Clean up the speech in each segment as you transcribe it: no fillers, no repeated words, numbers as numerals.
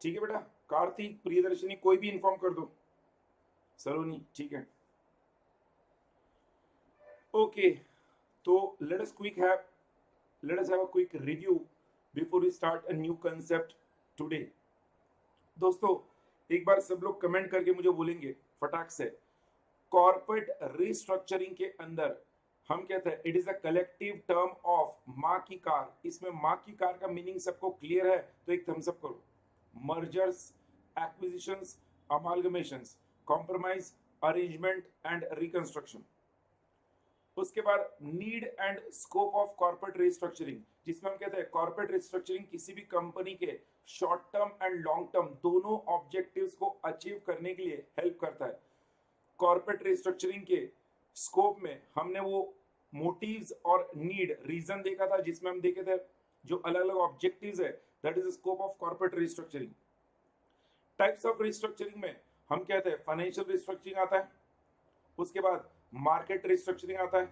ठीक है बेटा, कार्तिक, प्रियदर्शनी, कोई भी इन्फॉर्म कर दो, सलोनी, ठीक है। ओके, तो let us have a quick review before we start a new concept today. दोस्तों, एक बार सब लोग कमेंट करके मुझे बोलेंगे फटाक से, कॉर्पोरेट रिस्ट्रक्चरिंग के अंदर हम कहते हैं it is a collective term of माँ की कार। इसमें माँ की कार का मीनिंग सबको क्लियर है तो एक थम्स अप करो। Mergers, acquisitions, amalgamations, compromise, arrangement and reconstruction. उसके बाद need and scope of corporate restructuring, जिसमें हम कहते हैं कॉर्पोरेट रिस्ट्रक्चरिंग किसी भी कंपनी के short term and long term दोनों ऑब्जेक्टिव्स को अचीव करने के लिए हेल्प करता है। कॉर्पोरेट रिस्ट्रक्चरिंग के स्कोप में हमने वो मोटिव्स और नीड रीजन देखा था, जिसमें हम देखे थे जो अलग अलग ऑब्जेक्टिव्स है, that is scope of corporate restructuring. Types of restructuring में हम कहते हैं फाइनेंशियल रिस्ट्रक्चरिंग आता है, उसके बाद मार्केट रिस्ट्रक्चरिंग आता है,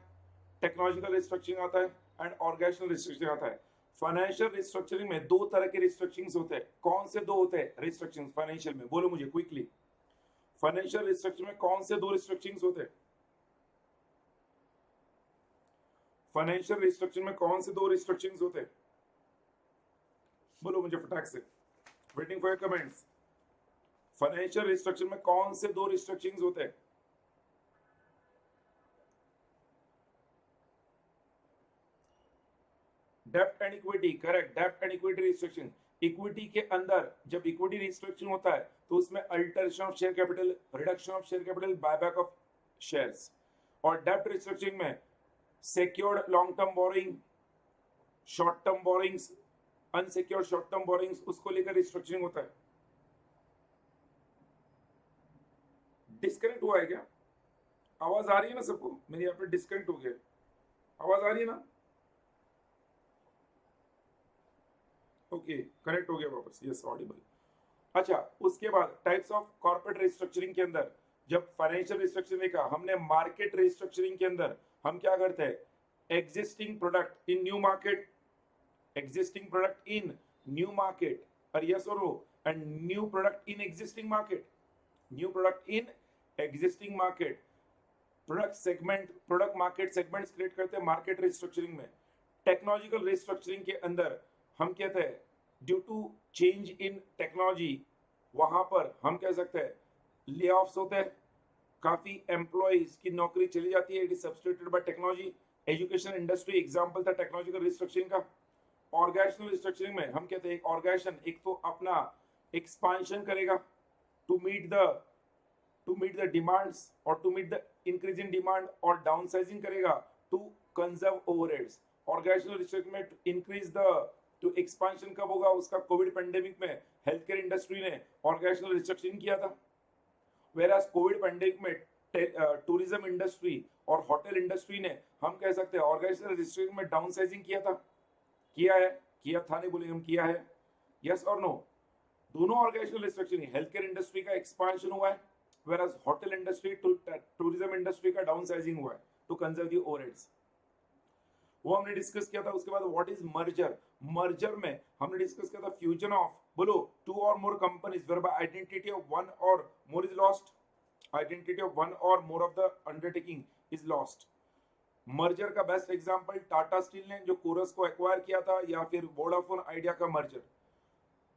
टेक्नोलॉजिकल रिस्ट्रक्चरिंग आता है एंड ऑर्गेनाइजेशनल रिस्ट्रक्चरिंग आता है। फाइनेंशियल रिस्ट्रक्चरिंग में दो तरह के रिस्ट्रक्चरिंग्स होते हैं। कौन से दो होते हैं रिस्ट्रक्चरिंग्स फाइनेंशियल में, बोलो मुझे क्विकली। फाइनेंशियल रिस्ट्रक्चरिंग में कौन से दो रिस्ट्रक्चरिंग्स होते हैं? फाइनेंशियल रिस्ट्रक्चरिंग में कौन से दो रिस्ट्रक्चरिंग्स होते हैं? बोलो मुझे फटाक से, waiting for your comments. Financial restructuring में कौन से दो रिस्ट्रक्चरिंग्स होते हैं? डेब्ट एंड इक्विटी, करेक्ट, डेब्ट एंड इक्विटी रिस्ट्रक्चरिंग। इक्विटी के अंदर जब इक्विटी रिस्ट्रक्चरिंग होता है तो उसमें alteration of share capital, reduction of share capital, buyback of shares. और डेब्ट रिस्ट्रक्चरिंग में secured long term borrowing, short term borrowings, unsecured short term borrowings, उसको लेकर रिस्ट्रक्चरिंग होता है। डिस्कनेक्ट हुआ है क्या? आवाज आ रही है ना सबको? मेरी यहाँ पे डिस्कनेक्ट हो गया, आवाज आ रही है ना? ओके, कनेक्ट हो गया वापस, यस ऑडिबल। अच्छा, उसके बाद टाइप्स ऑफ कॉर्पोरेट रिस्ट्रक्चरिंग के अंदर जब फाइनेंशियल रिस्ट्रक्चरिंग देखा हमने, मार्केट रिस्ट्रक्चरिंग के अंदर हम क्या करते हैं, existing product in new market, existing product in new market, और यस और no, and new product in existing market, new product in existing market, product segment, product market segments create करते हैं मार्केट रिस्ट्रक्चरिंग में। Technological restructuring के अंदर हम कहते हैं due to change in technology, वहां पर हम कह सकते हैं ले ऑफ्स होते हैं, काफी एम्प्लॉइज की नौकरी चली जाती है, it is substituted bye technology. Education industry example था टेक्नोलॉजिकल रिस्ट्रक्चरिंग का। ऑर्गेनाइजेशनल रिस्ट्रक्चरिंग में हम कहते हैं एक ऑर्गेनाइजेशन एक तो अपना एक्सपांशन करेगा टू मीट द डिमांड्स और to meet the increase in demand, और डाउनसाइजिंग करेगा to conserve overheads. Organizational restructuring में इंक्रीज द तो एक्सपांशन कब होगा उसका, कोविड पेंडेमिक में हेल्थ केयर इंडस्ट्री ने ऑर्गेनाइजेशनल रिस्ट्रक्चरिंग किया था। वेराज कोविड पेंडेमिक में टूरिज्म इंडस्ट्री और होटल इंडस्ट्री ने हम कह सकते हैं ऑर्गेनाइजेशनल रिस्ट्रक्चरिंग में डाउनसाइजिंग किया था, किया है, किया था नहीं बोलेंगे हम, किया है, यस और नो। दोनों organizational restructuring, health care industry का एक्सपांशन हुआ है, whereas hotel industry tourism industry का डाउनसाइजिंग हुआ है टू कंजर्व द ओवरहेड्स, वो हमने डिस्कस किया था। उसके बाद व्हाट इज मर्जर, मर्जर में हमने डिस्कस किया था फ्यूजन ऑफ, बोलो, टू और more companies whereby identity of one or more is lost, identity of one or more of the undertaking is lost। Merger का बेस्ट एग्जांपल टाटा स्टील ने जो coarse को एक्वायर किया था, या फिर वोडाफोन आइडिया का merger.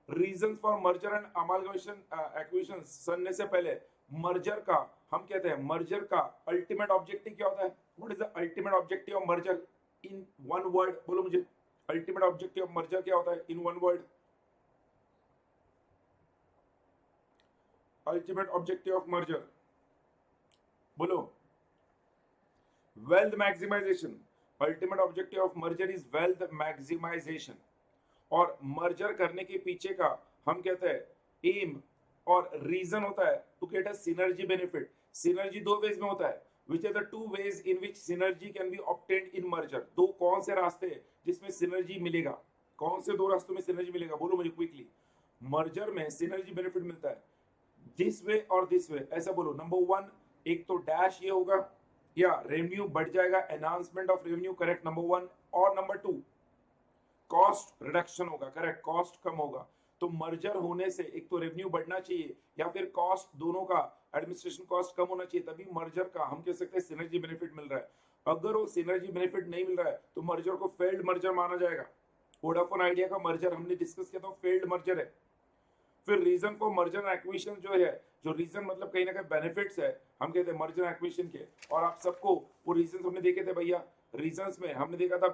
Reasons for merger and amalgamation acquisition सुनने से पहले मर्जर का हम कहते हैं, मर्जर का अल्टीमेट ऑब्जेक्टिव क्या होता है, what is the ultimate objective of merger in one word, बोलो मुझे, अल्टीमेट ऑब्जेक्टिव ऑफ मर्जर क्या होता है in one word? Ultimate objective of merger बोलो, wealth maximisation. Ultimate objective of merger is wealth maximisation. और मर्जर करने के पीछे का हम कहते हैं एम और रीजन होता है to get a synergy benefit. Synergy दो वेज में होता है, which are the two ways in which synergy can be obtained in merger। दो कौन से रास्ते हैं जिसमें सिनर्जी मिलेगा, कौन से दो रास्तों में सिनर्जी मिलेगा, बोलो मुझे क्विकली। मर्जर में सिनर्जी बेनिफिट मिलता है दिस वे और दिस वे, ऐसा बोलो। नंबर वन, एक तो डैश ये होगा, या रेवेन्यू बढ़ जाएगा, enhancement of revenue, correct, number one. और नंबर टू, कॉस्ट रिडक्शन होगा, करेक्ट, कॉस्ट कम होगा। तो मर्जर होने से एक तो रेवेन्यू बढ़ना चाहिए या फिर कॉस्ट दोनों का एडमिनिस्ट्रेशन कॉस्ट कम होना चाहिए, तभी मर्जर का हम कह सकते हैं सिनर्जी बेनिफिट मिल रहा है। अगर वो सिनर्जी बेनिफिट नहीं मिल रहा है तो मर्जर को फेल्ड मर्जर माना जाएगा। वोडाफोन आइडिया का मर्जर हमने डिस्कस किया था, फेल्ड मर्जर है। फिर reason for merger and acquisition जो है, जो रीजन मतलब कहीं ना कहीं बेनिफिट्स है हम कहते हैं मर्जर एक्विजिशन के, और आप सबको वो रीजन हमने देखे थे भैया। रीजंस में हमने देखा था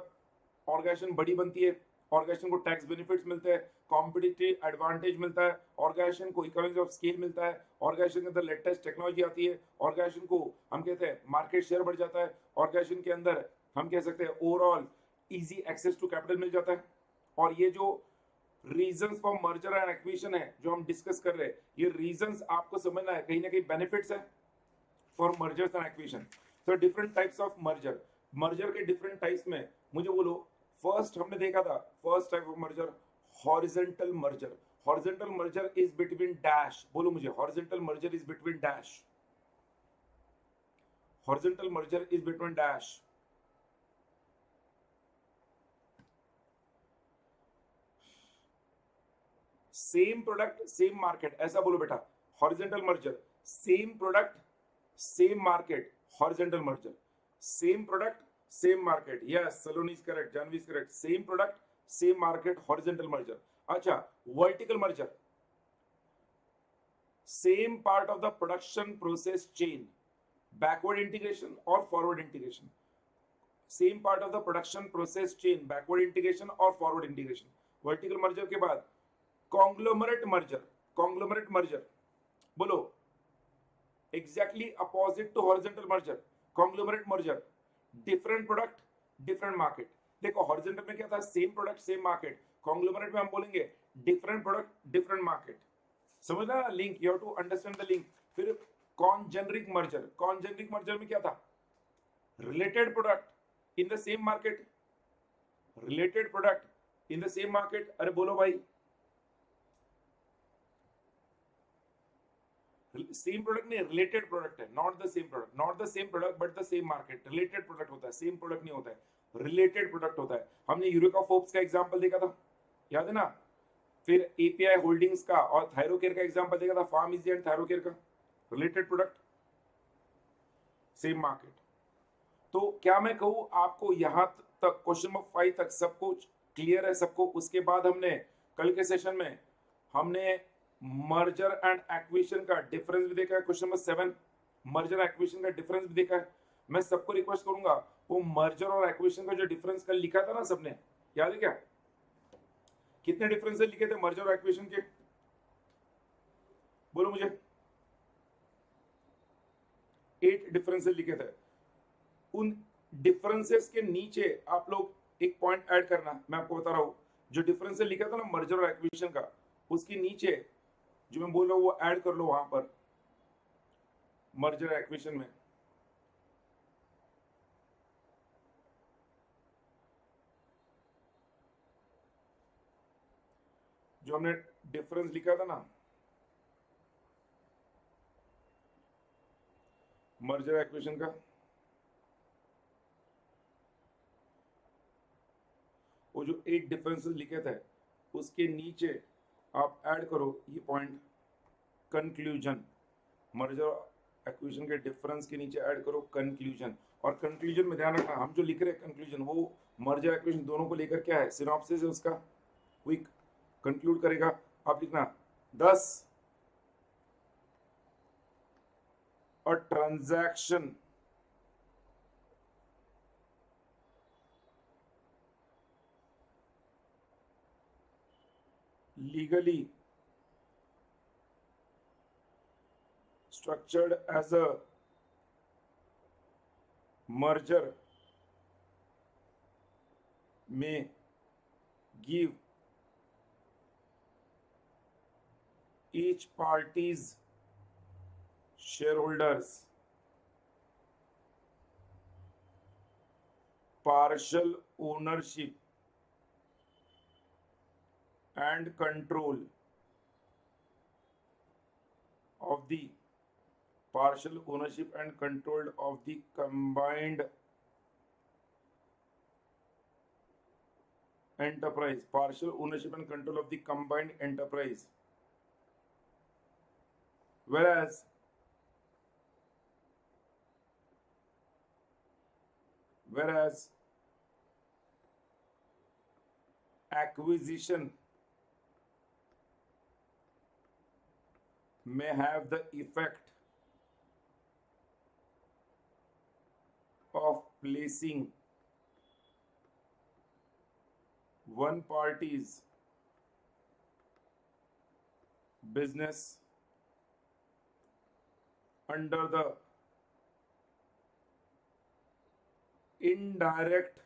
ऑर्गेनाइजेशन बड़ी बनती है, ऑर्गेनाइजेशन को टैक्स बेनिफिट्स मिलते हैं, कॉम्पिटिटिव एडवांटेज मिलता है, ऑर्गेनाइजेशन को इकोनॉमीज ऑफ स्केल मिलता है, ऑर्गेनाइजेशन के अंदर लेटेस्ट टेक्नोलॉजी आती है, ऑर्गेनाइजेशन को हम कहते हैं मार्केट शेयर बढ़ जाता है, ऑर्गेनाइजेशन के अंदर हम कह सकते हैं overall easy access to capital मिल जाता है। और ये जो reasons for merger and acquisition है जो हम डिस्कस कर रहे हैं, ये रीजंस आपको समझना है, कहीं ना कहीं बेनिफिट्स है फॉर मर्जर्स एंड एक्विजिशन। तो different types of merger, merger के डिफरेंट टाइप्स में मुझे बोलो, फर्स्ट हमने देखा था first type of merger horizontal merger. Horizontal merger is between dash, बोलो मुझे, horizontal merger is between dash, horizontal merger is between dash. Same product same market, ऐसा बोलो बेटा। Horizontal merger same product same market, horizontal merger same product same market. Yes, Saloni is correct, Janvi is correct. Same product same market, horizontal merger. अच्छा, vertical merger same part of the production process chain, backward integration और forward integration. Same part of the production process chain, backward integration और forward integration. Vertical merger के बाद conglomerate merger, conglomerate merger बोलो, exactly opposite to horizontal merger. Conglomerate merger different product different market. देखो horizontal में क्या था, same product same market, conglomerate में हम बोलेंगे डिफरेंट प्रोडक्ट डिफरेंट मार्केट। समझना link, you have to understand the link. फिर कॉन्जेनरिक मर्जर, कॉन्जेनरिक मर्जर में क्या था, related product in the same market, related product in the same market. अरे बोलो भाई, सेम प्रोडक्ट नहीं, रिलेटेड प्रोडक्ट है, not the same product, not the same product but the same market. Related product होता है, सेम प्रोडक्ट नहीं होता है, रिलेटेड प्रोडक्ट होता है। हमने यूरेका फोर्ब्स का एग्जांपल देखा था, याद है ना। फिर एपीआई होल्डिंग्स का और थायरोकेयर का एग्जांपल देखा था, फार्म इजी एंड थायरोकेयर का, रिलेटेड प्रोडक्ट सेम मार्केट। तो क्या मैं कहूं आपको यहां तक क्वेश्चन नंबर 5 तक सब कुछ क्लियर है सबको। उसके बाद हमने कल के सेशन में हमने मर्जर एंड एक्विजिशन का डिफरेंस भी देखा है, क्वेश्चन नंबर 7 मर्जर एक्विजिशन का डिफरेंस भी देखा है। मैं सबको रिक्वेस्ट करूंगा वो मर्जर और एक्विजिशन का जो डिफरेंस कल लिखा था ना सबने, याद है क्या, कितने डिफरेंस लिखे थे मर्जर और एक्विजिशन के, बोलो मुझे। 8 डिफरेंसेस लिखे थे। उन डिफरेंसेस के नीचे आप लोग एक पॉइंट ऐड करना, मैं आपको बता रहा हूं, जो डिफरेंसेस लिखा था ना मर्जर और एक्विजिशन का, उसके नीचे जो मैं बोल रहा हूं वो ऐड कर लो वहां पर मर्जर एक्विजिशन में। जो हमने डिफरेंस लिखा था ना मर्जर एक्विजिशन का, वो जो 8 डिफरेंसेस लिखे थे उसके नीचे आप ऐड करो ये पॉइंट कंक्लूजन। मर्जर एक्विजिशन के डिफरेंस के नीचे ऐड करो कंक्लूजन। और कंक्लूजन में ध्यान रखना, हम जो लिख रहे हैं कंक्लूजन वो मर्जर एक्विजिशन दोनों को लेकर क्या है, सिनॉप्सिस है उसका, क्विक कंक्लूड करेगा। आप लिखना 10 a transaction legally structured as a merger may give each party's shareholders partial ownership and control of the partial ownership and control of the combined enterprise, partial ownership and control of the combined enterprise. Whereas acquisition may have the effect of placing one party's business under the indirect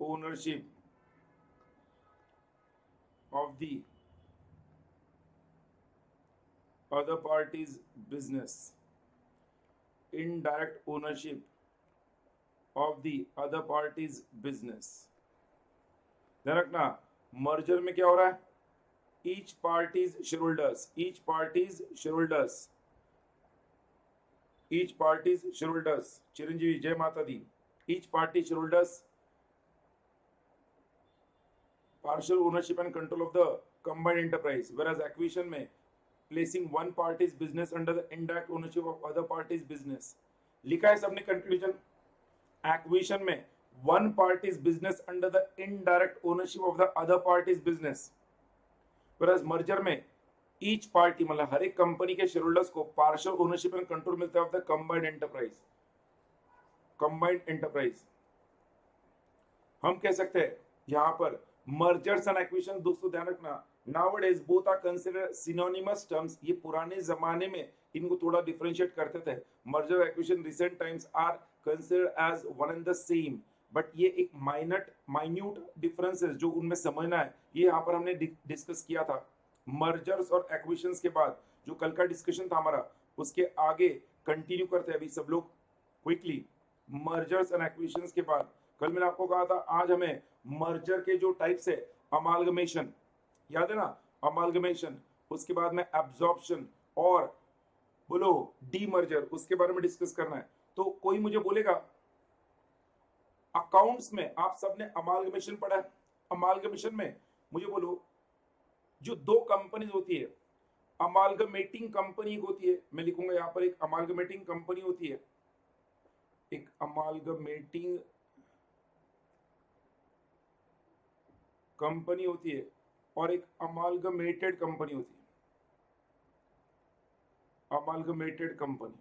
ownership of the other party's business. Indirect ownership of the other party's business. ध्यान रखना, merger में क्या हो रहा है? Each party's shareholders, Chiranjeevi जय माता दी. Each party shareholders partial ownership and control of the combined enterprise, whereas acquisition में placing one party's business under the indirect ownership of other party's business. लिखा है सबने कंक्लूजन. Acquisition में one party's business under the indirect ownership of the other party's business, whereas merger में each party मतलब हर एक company के shareholders को partial ownership and control मिलता है ऑफ द कंबाइंड एंटरप्राइज. हम कह सकते हैं यहां पर मर्जर्स एंड एक्विजिशन. दोस्तों ध्यान रखना, nowadays both are considered synonymous terms. ये पुराने जमाने में इनको थोड़ा डिफरेंशिएट करते थे. Merger acquisition recent times are considered as one and the same, but ये एक माइन्यूट डिफरेंसेस जो उनमें समझना है, ये यहाँ पर हमने डिस्कस किया था. मर्जर्स और एक्विजिशंस के बाद जो कल का डिस्कशन था हमारा, उसके आगे कंटिन्यू करते हैं अभी सब लोग क्विकली. मर्जर्स एंड एक्विजिशंस के बाद कल मैंने आपको कहा था आज हमें मर्जर के जो टाइप्स है, अमालगमेशन याद है ना, अमालगमेशन, उसके बाद में एब्जॉर्प्शन और बोलो डीमर्जर, उसके बारे में डिस्कस करना है. तो कोई मुझे बोलेगा अकाउंट्स में आप सबने अमालगमेशन पढ़ा है. अमालगमेशन में मुझे बोलो जो दो कंपनीज होती है, अमालगमेटिंग कंपनी होती है, मैं लिखूंगा यहां पर एक अमालगमेटिंग कंपनी होती है, एक अमालगमेटिंग कंपनी होती है और एक अमालगमेटेड कंपनी होती है. अमालगमेटेड company,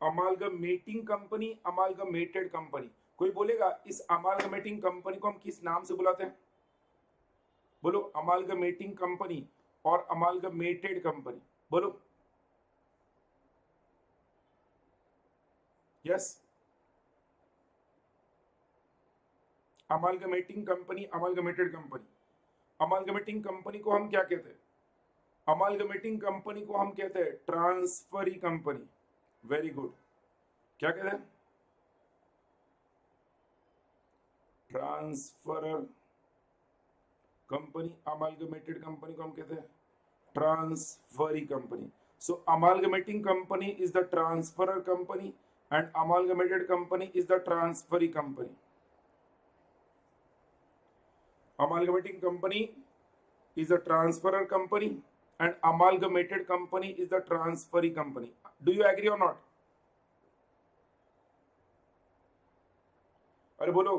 amalgamating company, amalgamated company. कोई बोलेगा इस अमालगमेटिंग कंपनी को हम किस नाम से बुलाते हैं? बोलो अमालगमेटिंग कंपनी और अमालगमेटेड कंपनी, बोलो. Yes, amalgamating company, amalgamated company. Amalgamating company को हम क्या कहते हैं? अमालगमेटिंग कंपनी को हम कहते हैं ट्रांसफरी कंपनी. Very good. क्या कहते हैं? Transferor company. अमालगमेटेड कंपनी को हम कहते हैं transferee company. So amalgamating company is the transferor company and amalgamated company is the transferee company. Amalgamating company is a transferor company and amalgamated company is the transferee company. Do you agree or not? अरे बोलो,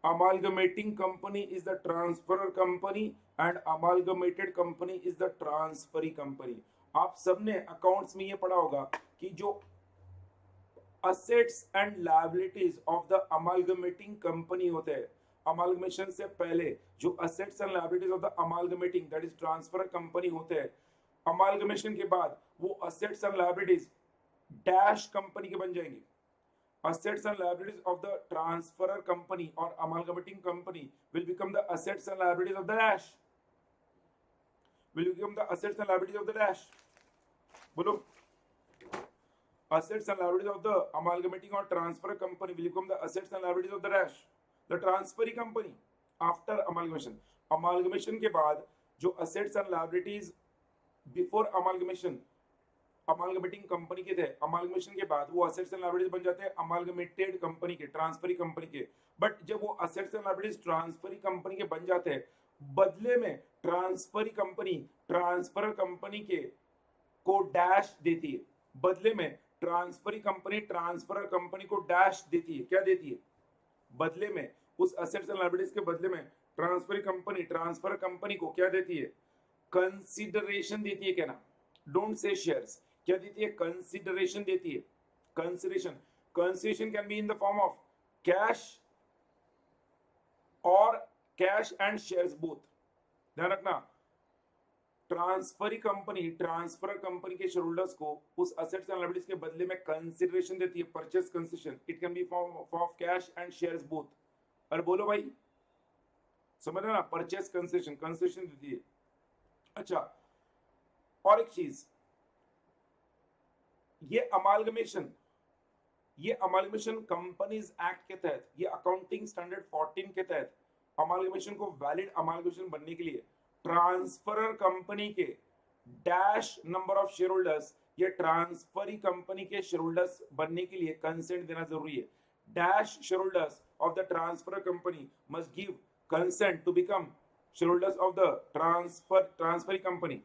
amalgamating company is the transferor company and amalgamated company is the transferee company. आप सबने accounts में ये पढ़ा होगा कि जो assets and liabilities of the amalgamating company होते हैं, amalgamation से पहले जो assets and liabilities of the amalgamating that is transfer company होते हैं, amalgamation के बाद वो assets and liabilities dash company के बन जाएंगे. assets and liabilities of the transferor company or amalgamating company will become the assets and liabilities of the dash. will become the assets and liabilities of the dash. बोलो, assets and liabilities of the amalgamating or transfer company will become the assets and liabilities of the dash, the transferee company after amalgamation. Amalgamation के बाद जो assets and liabilities before amalgamation amalgamating company के थे, amalgamation के बाद वो assets and liabilities बन जाते हैं अमालगमेटेड कंपनी के, ट्रांसफरी कंपनी के। बट जब वो assets and liabilities transferee company के बन जाते हैं, बदले में ट्रांसफरी कंपनी ट्रांसफर कंपनी के को डैश देती है, बदले में ट्रांसफरी कंपनी ट्रांसफर कंपनी को डैश देती है। क्या देती है? बदले में उस असेट्स एंड लायबिलिटीज के बदले में ट्रांसफरी कंपनी ट्रांसफर कंपनी को क्या देती है? कंसीडरेशन देती है। कहना, डोंट से शेयर्स। क्या देती है? कंसीडरेशन देती है। Consideration, consideration can be in the form of cash और कैश एंड शेयर्स बोथ। ध्यान रखना, ट्रांसफरी कंपनी ट्रांसफर कंपनी के शेयर होल्डर्स को उस असेट्स एंड लायबिलिटीज के बदले में कंसीडरेशन देती है, purchase concession. It can be form of cash and shares both. अरे बोलो भाई, समझ रहे ना? परचेस कंसेशन, कंसेशन देती है। अच्छा, और एक चीज, ये अमालगमेशन कंपनीज एक्ट के तहत, ये अकाउंटिंग स्टैंडर्ड 14 के तहत अमालगमेशन को वैलिड अमालगमेशन बनने के लिए ट्रांसफरर कंपनी के dash number of share holders या ट्रांसफरी कंपनी के शेयर होल्डर्स बनने के लिए कंसेंट देना जरूरी है। Dash share holders of the transfer company must give consent to become share holders of the transferee company.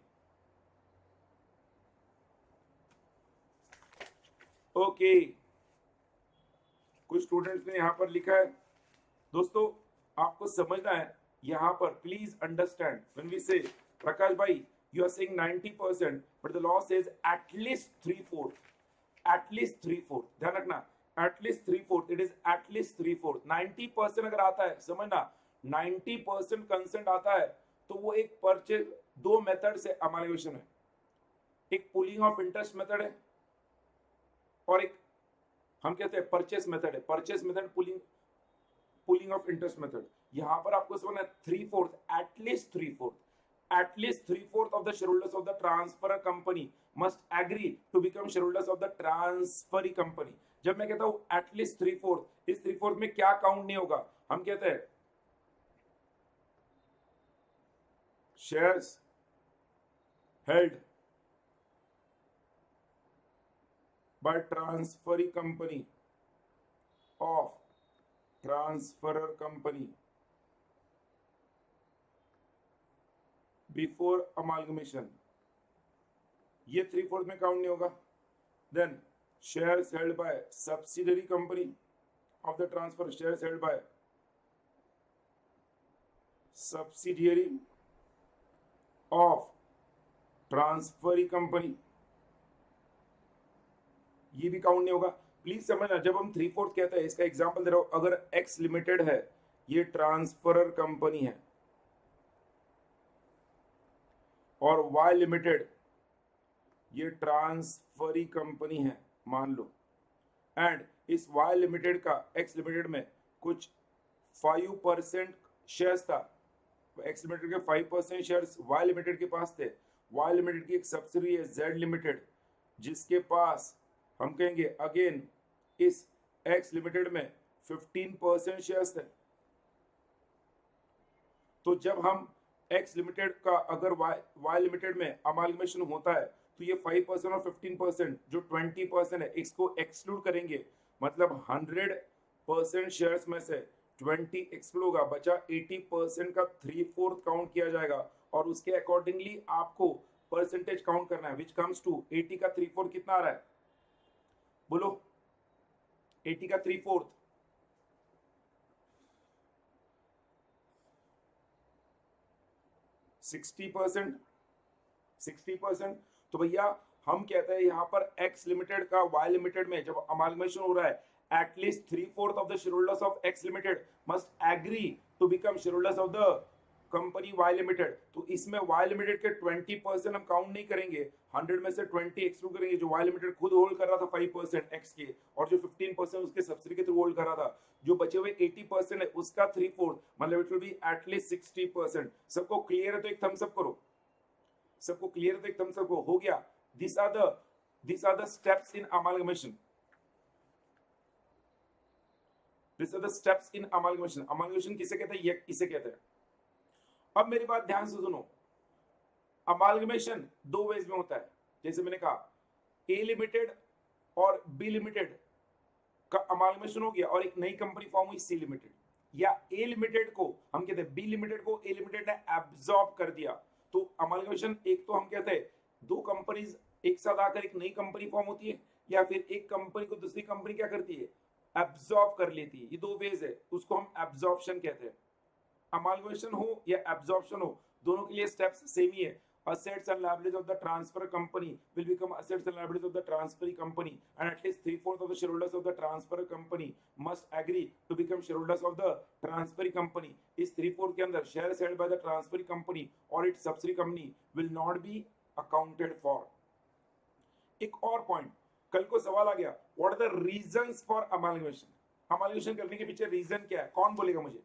Okay, कुछ स्टूडेंट्स ने यहां पर लिखा है, दोस्तों आपको समझना है यहां पर, please understand when we say Prakash भाई you are saying 90% but the law says at least 3/4, at least 3/4। ध्यान रखना, एटलीस्ट 3/4, इट इज एटलीस्ट 3/4। 90% अगर आता है, समझना 90% कंसेंट आता है तो वो एक परचेज, दो मेथड से अमालगमेशन है। एक पुलिंग ऑफ इंटरेस्ट मेथड है और एक हम कहते हैं परचेस मेथड है। Purchase method, pooling of interest method. यहां पर आपको समझना है 3/4, at least 3/4, at least 3/4 of the shareholders of the transfer company must agree to become shareholders of the transferee company. जब मैं कहता हूं एटलीस्ट 3/4, इस 3/4 में क्या काउंट नहीं होगा? हम कहते हैं shares held by transferee company of transferor company before amalgamation, ये 3/4 में काउंट नहीं होगा। Then shares held by subsidiary company of the transfer, shares held by subsidiary of transferee company, ये भी काउंट नहीं होगा। प्लीज समझना, जब हम 3/4 कहते हैं, इसका एग्जांपल दे रहा हूं, अगर एक्स लिमिटेड है, ये ट्रांसफरर कंपनी है, और वाई लिमिटेड ये ट्रांसफरी कंपनी है मान लो, एंड इस वाई लिमिटेड का एक्स लिमिटेड में कुछ 5% शेयर्स था, एक्स लिमिटेड के 5% शेयर्स वाई लिमिटेड के पास थे। वाई लिमिटेड की एक सब्सिडरी है जेड लिमिटेड, जिसके पास हम कहेंगे अगेन इस एक्स लिमिटेड में 15% शेयर्स थे। तो जब हम एक्स लिमिटेड का अगर वाई लिमिटेड में अमालगमेशन होता है तो ये 5% और 15% जो 20% है, इसको एक्सक्लूड करेंगे। मतलब 100% शेयर्स में से 20 एक्सक्लूड होगा, बचा 80% का 3/4 काउंट किया जाएगा और उसके अकॉर्डिंगली आपको परसेंटेज काउंट करना है, विच कम्स टू 80 का 3/4 कितना आ रहा है? बोलो, 80 का 3/4 60%, 60%। तो भैया हम कहते हैं यहां पर एक्स लिमिटेड का वाई लिमिटेड में जब अमालगमेशन हो रहा है, at least 3/4 of the shareholders of X limited must agree to become shareholders of the company Y limited. तो इसमें वाई लिमिटेड के 20% हम काउंट नहीं करेंगे, 100 में से 20 एक्सक्लूड करेंगे, जो वाई लिमिटेड खुद होल्ड कर रहा था 5% एक्स के, और जो 15% उसके सब्सिडी के थ्रू होल्ड कर रहा था। जो बचे हुए 80% है उसका 3/4, मतलब इट विल बी एटलीस्ट 60%। सबको क्लियर है तो एक थम्स अप करो, सबको क्लियर है तो एक थम्स अप हो गया। These are the steps in amalgamation. These are the steps in amalgamation. Amalgamation किसे कहते हैं? ये इसे कहते हैं। अब मेरी बात ध्यान से सुनो, अमालगमेशन दो वेज में होता है। जैसे मैंने कहा ए लिमिटेड और बी लिमिटेड का अमालगमेशन हो गया और एक नई कंपनी फॉर्म हुई सी लिमिटेड, या ए लिमिटेड को हम कहते हैं बी लिमिटेड को ए लिमिटेड ने एब्सॉर्ब कर दिया, तो अमालगमेशन एक तो हम कहते हैं दो कंपनीज एक साथ आकर एक नई कंपनी फॉर्म होती है, या फिर एक कंपनी को दूसरी कंपनी क्या करती है, एब्सॉर्ब कर लेती है। ये दो वेज है, उसको हम एब्सॉर्प्शन कहते हैं। अमालगमेशन हो या एब्सॉर्प्शन हो, दोनों के लिए स्टेप्स सेम ही है। Assets and liabilities of the transfer company will become assets and liabilities of the transferee company, and at least 3/4 of the shareholders of the transfer company must agree to become shareholders of the transferee company. इस 3/4 के अंदर shares held by the transferee company or its subsidiary company will not be accounted for. एक और point, कल को सवाल आ गया, what are the reasons for amalgamation? amalgamation करने के पीछे रीजन क्या है, कौन बोलेगा मुझे?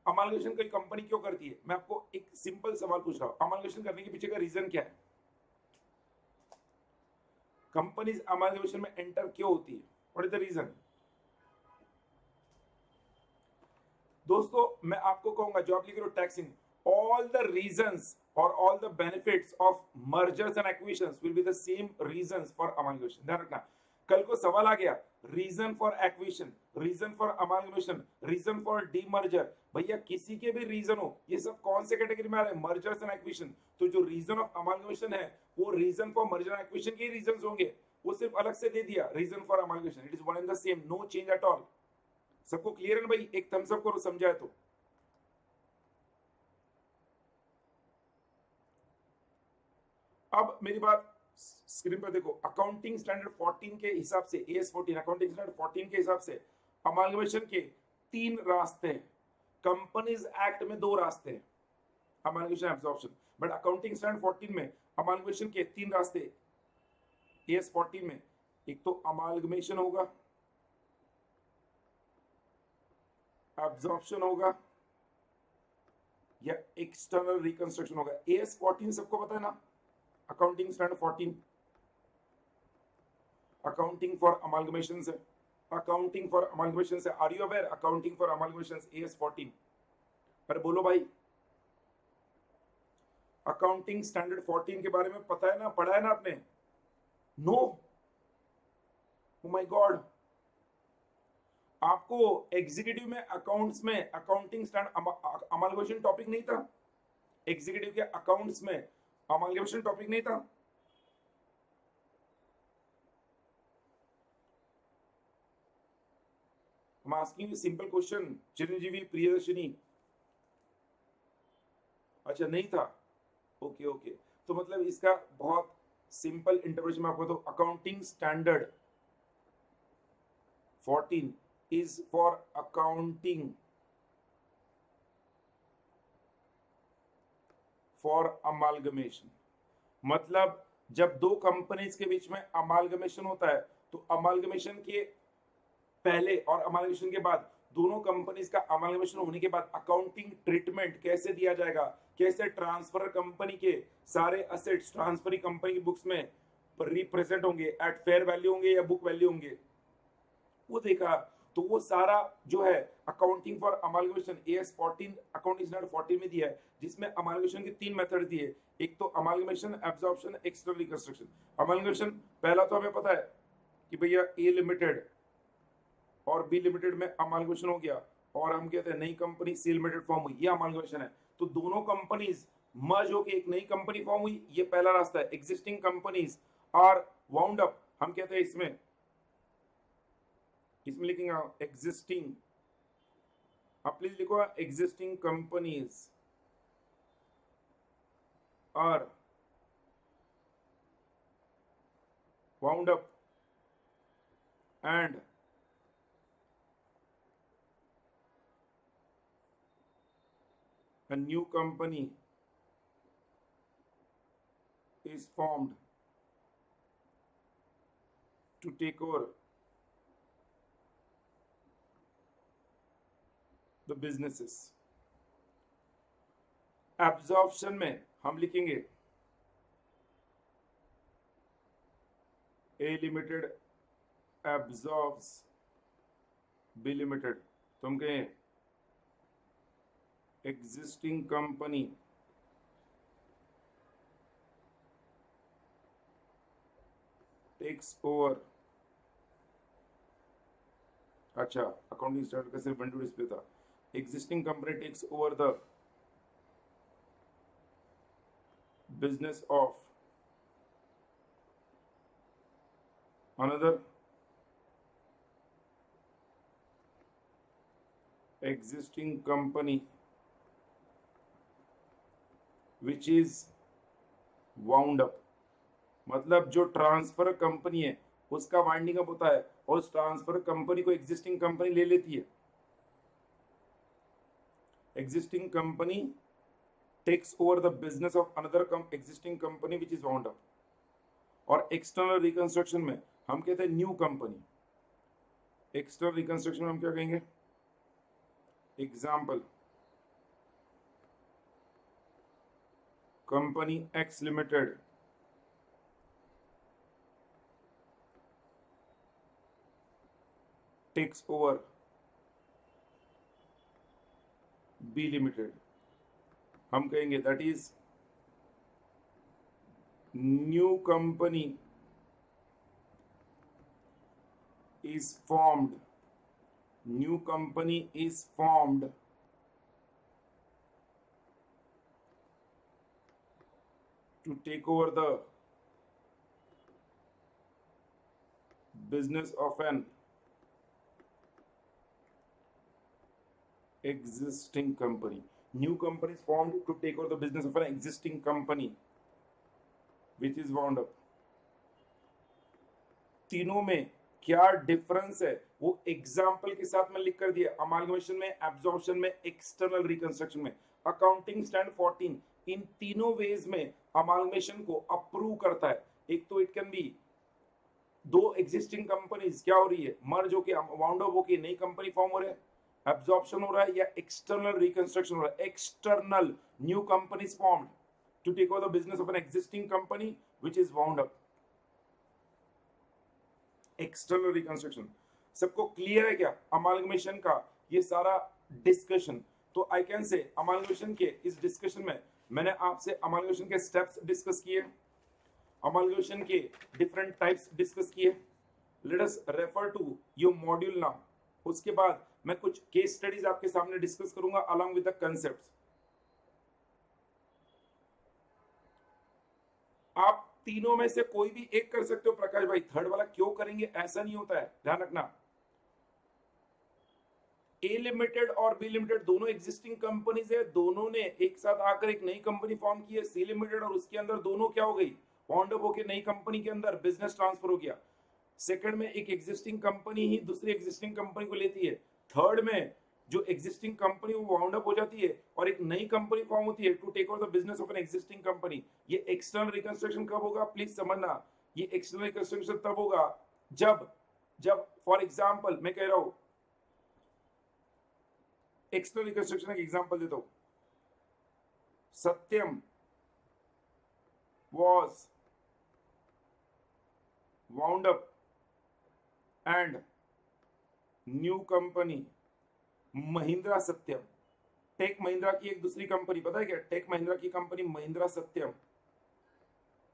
अमालगमेशन कोई कंपनी क्यों करती है? मैं आपको एक सिंपल सवाल पूछ रहा हूं, अमालगमेशन करने के पीछे का रीजन क्या है? कंपनीज अमालगमेशन में एंटर क्यों होती है? What is the reason? दोस्तों मैं आपको कहूंगा जो आप लिख रहे हो taxing, all the reasons or all the benefits of mergers and acquisitions will be the same reasons for amalgamation. ध्यान रखना, कल को सवाल आ गया reason for acquisition, reason for amalgamation, reason for demerger, भैया किसी के भी रीजन हो, ये सब कौन से कैटेगरी में आ रहे हैं? Mergers and acquisition. तो जो रीजन ऑफ अमालगमेशन है वो reason for merger and acquisition के रीजंस होंगे, वो सिर्फ अलग से दे दिया reason for amalgamation, it is one and the same, no change at all. सबको क्लियर है ना भाई? एक थम्स अप करो समझाए तो। अब मेरी बात स्क्रीन पर देखो, अकाउंटिंग स्टैंडर्ड 14 के हिसाब से, एएस 14 अकाउंटिंग स्टैंडर्ड 14 के हिसाब से अमालगमेशन के 3 रास्ते हैं। कंपनीज एक्ट में 2 रास्ते हैं amalgamation absorption, but accounting standard 14 में अमालगमेशन के 3 रास्ते एएस 14 में। एक तो अमालगमेशन होगा, एब्जॉर्प्शन होगा, या एक्सटर्नल रिकंस्ट्रक्शन होगा। एएस 14 सबको पता है ना, accounting standard 14 accounting for amalgamation से, अकाउंटिंग फॉर अमालगमेशन से, are you aware? Accounting for amalgamation AS 14। अरे बोलो भाई, अकाउंटिंग स्टैंडर्ड 14 के बारे में पता है ना, पढ़ा है ना आपने? नो, ओ माय गॉड, आपको एग्जीक्यूटिव में अकाउंट्स में अकाउंटिंग स्टैंडर्ड अमालगमेशन टॉपिक नहीं था? एग्जीक्यूटिव के अकाउंट्स में अमालगमेशन टॉपिक नहीं था? I'm asking you simple question, Chiranjeevi Priyadarshini. अच्छा नहीं था, ओके ओके। तो मतलब इसका बहुत सिंपल इंटरप्रिटेशन में आपको तो accounting standard 14 is for accounting for amalgamation. मतलब जब दो कंपनीज के बीच में अमालगमेशन होता है तो अमालगमेशन के पहले और अमालगमेशन के बाद, दोनों कंपनीज का अमालगमेशन होने के बाद अकाउंटिंग ट्रीटमेंट कैसे दिया जाएगा, कैसे ट्रांसफर कंपनी के सारे असेट्स ट्रांसफरी कंपनी की बुक्स में रिप्रेजेंट होंगे, एट फेयर वैल्यू होंगे या बुक वैल्यू होंगे, वो देखा। तो वो सारा जो है accounting for amalgamation AS 14 accounting standard 14 में दिया है, जिसमें अमालगमेशन के 3 मेथड दिए। एक तो amalgamation, absorption, external reconstruction. Amalgamation पहला तो हमें पता है कि भैया ए लिमिटेड और बी लिमिटेड में अमालगमेशन हो गया और हम कहते हैं नई कंपनी सी लिमिटेड फॉर्म हुई, ये अमालगमेशन है। तो दोनों कंपनीज मर्ज होकर एक नई कंपनी फॉर्म हुई, ये पहला रास्ता है। Existing companies are wound up, हम कहते हैं इसमें लिखेंगे एग्जिस्टिंग, आप प्लीज लिखो existing companies are wound up and a new company is formed to take over the businesses. Absorption में हम लिखेंगे A limited absorbs B limited, तो हम कहें existing company टेक्स ओवर, अच्छा अकाउंटिंग स्टैंडर्ड का सिर्फ विंडो डिस्प्ले था, existing company takes over the business of another existing company which is wound up, मतलब जो ट्रांसफर कंपनी है उसका वाइंडिंग अप होता है और उस ट्रांसफर कंपनी को एग्जिस्टिंग कंपनी ले लेती है। Existing company takes over the business of another existing company which is wound up. और एक्सटर्नल रिकंस्ट्रक्शन में हम कहते हैं न्यू कंपनी। एक्सटर्नल रिकंस्ट्रक्शन में हम क्या कहेंगे? Example, company X limited takes over B limited, हम कहेंगे that is new company is formed, new company is formed to take over the business of an existing company. New company is formed to take over the business of an existing company which is wound up. तीनों में क्या difference है वो example के साथ में लिख कर दिया। अमालगमेशन में, एब्जॉर्प्शन में, एक्सटर्नल रिकंस्ट्रक्शन में। अकाउंटिंग स्टैंडर्ड 14 इन तीनों वेज में अमालगमेशन को अप्रूव करता है। एक तो इट कैन बी दो एग्जिस्टिंग कंपनीज क्या हो रही है, मर्ज होके वाउंड अप होके नई कंपनी फॉर्म हो रहा है, एब्जॉर्प्शन हो रहा है, या एक्सटर्नल रिकंस्ट्रक्शन हो रहा है। External new companies formed to take over the business of an existing company which is wound up. External reconstruction सबको क्लियर है क्या? अमालगमेशन का ये सारा डिस्कशन। तो आई कैन से अमालगमेशन के इस डिस्कशन में मैंने आपसे अमालगमेशन के स्टेप्स डिस्कस किए, अमालगमेशन के डिफरेंट टाइप्स डिस्कस किए। Let us refer to your module now. उसके बाद मैं कुछ केस स्टडीज आपके सामने डिस्कस करूंगा अलॉन्ग विद द कंसेप्ट्स। आप तीनों में से कोई भी एक कर सकते हो प्रकाश भाई, थर्ड वाला क्यों करेंगे ऐसा नहीं होता है, ध्यान रखना। ए लिमिटेड और बी लिमिटेड दोनों एग्जिस्टिंग कंपनीज है, दोनों ने एक साथ आकर एक नई कंपनी फॉर्म की है सी लिमिटेड, और उसके अंदर दोनों क्या हो गई, वाउंड अप होकर नई कंपनी के अंदर बिजनेस ट्रांसफर हो गया। सेकंड में एक एग्जिस्टिंग कंपनी ही दूसरी एग्जिस्टिंग कंपनी को लेती है। थर्ड में जो एग्जिस्टिंग कंपनी वो वाउंड अप हो जाती है और एक नई कंपनी फॉर्म होती है to take over the business of an existing company. ये एक्सटर्नल रिकंस्ट्रक्शन कब होगा, प्लीज समझना। ये एक्सटर्नल रिकंस्ट्रक्शन तब होगा जब जब फॉर एग्जांपल मैं कह रहा हूं, एक्सटर्नल रिकंस्ट्रक्शन का एग्जांपल देता हूं। Satyam was wound up and new company Mahindra Satyam, tech Mahindra की एक दूसरी कंपनी, पता है क्या, टेक महिंद्रा की company Mahindra Satyam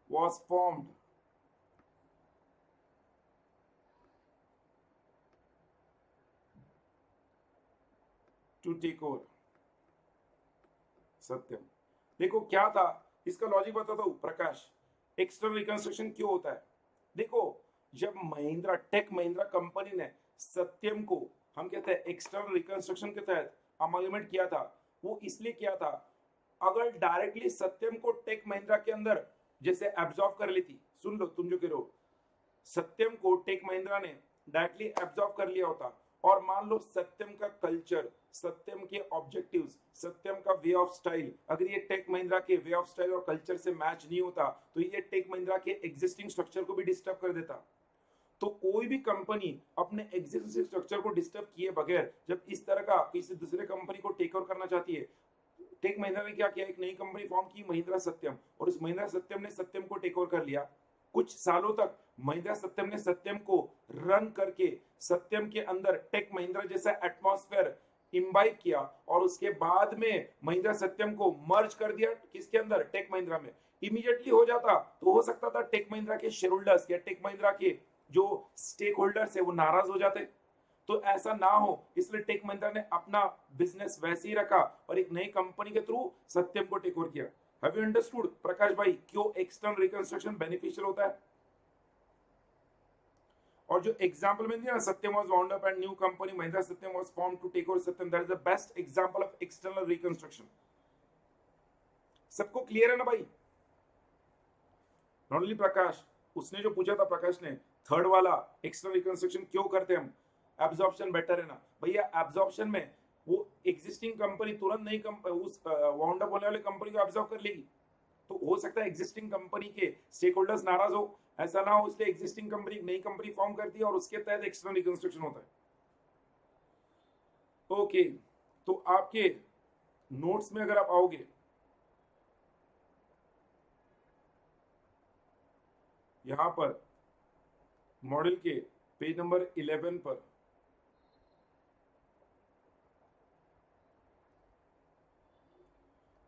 was formed to take over सत्यम। देखो क्या था इसका लॉजिक बताता हूं प्रकाश। एक्सटर्नल रिकंस्ट्रक्शन क्यों होता है? देखो जब महिंद्रा टेक महिंद्रा कंपनी ने सत्यम को हम कहते हैं एक्सटर्नल रिकंस्ट्रक्शन के तहत अमालगमेट किया था, वो इसलिए किया था अगर डायरेक्टली सत्यम को टेक महिंद्रा के अंदर जैसे एब्जॉर्ब कर लेती, सुन लो तुम जो कह रहे हो, सत्यम को टेक महिंद्रा ने डायरेक्टली एब्जॉर्ब कर लिया होता और मान लो सत्यम का कल्चर, सत्यम के ऑब्जेक्टिव्स, सत्यम का वे ऑफ स्टाइल अगर ये टेक महिंद्रा के वे ऑफ स्टाइल और कल्चर से मैच नहीं होता तो ये टेक महिंद्रा के एग्जिस्टिंग स्ट्रक्चर को भी डिस्टर्ब कर देता। तो कोई भी कंपनी अपने एग्जिस्टिंग स्ट्रक्चर को डिस्टर्ब किए बगैर जब इस तरह का किसी दूसरे कंपनी को टेक ओवर करना चाहती है, टेक महिंद्रा ने क्या किया, एक नई कंपनी फॉर्म की महिंद्रा सत्यम, और उस महिंद्रा सत्यम ने सत्यम को टेक ओवर कर लिया। कुछ सालों तक महिंद्रा सत्यम ने सत्यम को रन करके सत्यम के अंदर टेक महिंद्रा जैसा एटमॉस्फेयर इम्बाइब किया और उसके बाद में महिंद्रा सत्यम को मर्ज कर दिया किसके अंदर, टेक महिंद्रा में, इमीडिएटली हो जाता तो हो सकता था टेक महिंद्रा के शेयर होल्डर्स या टेक महिंद्रा के जो स्टेक होल्डर्स है वो नाराज हो जाते। तो ऐसा ना हो इसलिए टेक महिंद्रा ने अपना बिजनेस वैसे ही रखा और एक नई कंपनी के थ्रू सत्यम को टेक ओवर किया। हैव यू अंडरस्टूड प्रकाश भाई क्यों एक्सटर्नल रिकंस्ट्रक्शन बेनिफिशियल होता है? और जो एग्जांपल में दिया ना, Satyam was wound up and new company Mahindra Satyam was formed to take over Satyam, that is the best example of external reconstruction. सबको क्लियर है ना भाई? नॉट ओनली प्रकाश, उसने जो पूछा था प्रकाश ने थर्ड वाला एक्सटर्नल रिकंस्ट्रक्शन क्यों करते हैं हम, एब्जॉर्प्शन बेटर है ना भैया। एब्जॉर्प्शन में वो एग्जिस्टिंग कंपनी तुरंत नहीं उस वाउंड अप होने वाले कंपनी को एब्जॉर्ब कर लेगी, तो हो सकता है एग्जिस्टिंग कंपनी के स्टेक होल्डर्स नाराज हो, ऐसा ना हो इसलिए एग्जिस्टिंग कंपनी नई कंपनी फॉर्म करती है और उसके तहत एक्सटर्नल रिकंस्ट्रक्शन होता है। ओके, तो आपके नोट्स में अगर आप आओगे यहां पर मॉडल के पेज नंबर 11 पर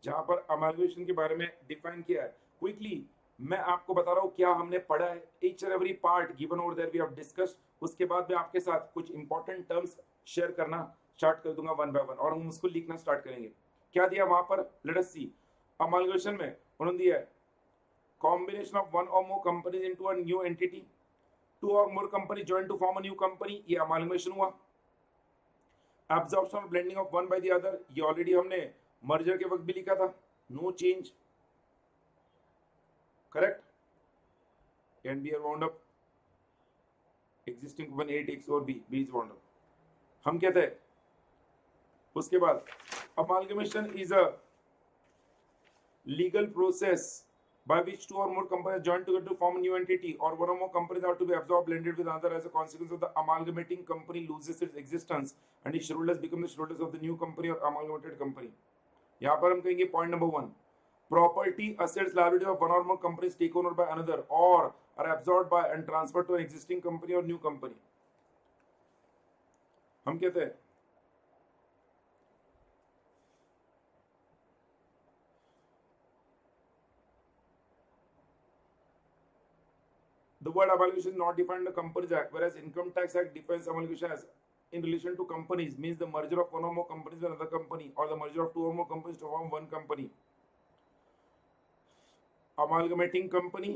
जहां पर अमालगेशन के बारे में डिफाइन किया है, क्विकली मैं आपको बता रहा हूं क्या हमने पढ़ा है, each and every part given over there we have discussed. उसके बाद मैं आपके साथ कुछ इंपॉर्टेंट टर्म्स शेयर करना स्टार्ट कर दूंगा वन बाय वन और हम उसको लिखना स्टार्ट करेंगे। क्या दिया वहां पर, लेट अस सी। अमालगेशन में उन्होंने दिया है कॉम्बिनेशन ऑफ वन और more companies into a new entity, two और more company join to form a new company, ये अमालगेशन हुआ। एब्जॉर्प्शन और blending of one by the other, ये ऑलरेडी हमने मर्जर के वक्त भी लिखा था, no change, correct. Can be wound up existing one 8x और बी इज वाउंड अप, हम कहते हैं। उसके बाद amalgamation is a legal process by which two or more companies join together to form a new entity or one or more companies are to be absorbed blended with another. As a consequence of the amalgamating company loses its existence and its shareholders become the shareholders of the new company or amalgamated company. यहाँ पर हम कहेंगे point number 1, property assets liabilities of one or more companies taken over by another or are absorbed by and transferred to an existing company or new company. हम कहते हैं the word amalgamation is not defined in the Companies Act, whereas Income Tax Act defines amalgamation as in relation to companies means the merger of one or more companies with another company or the merger of two or more companies to form one company. Amalgamating company,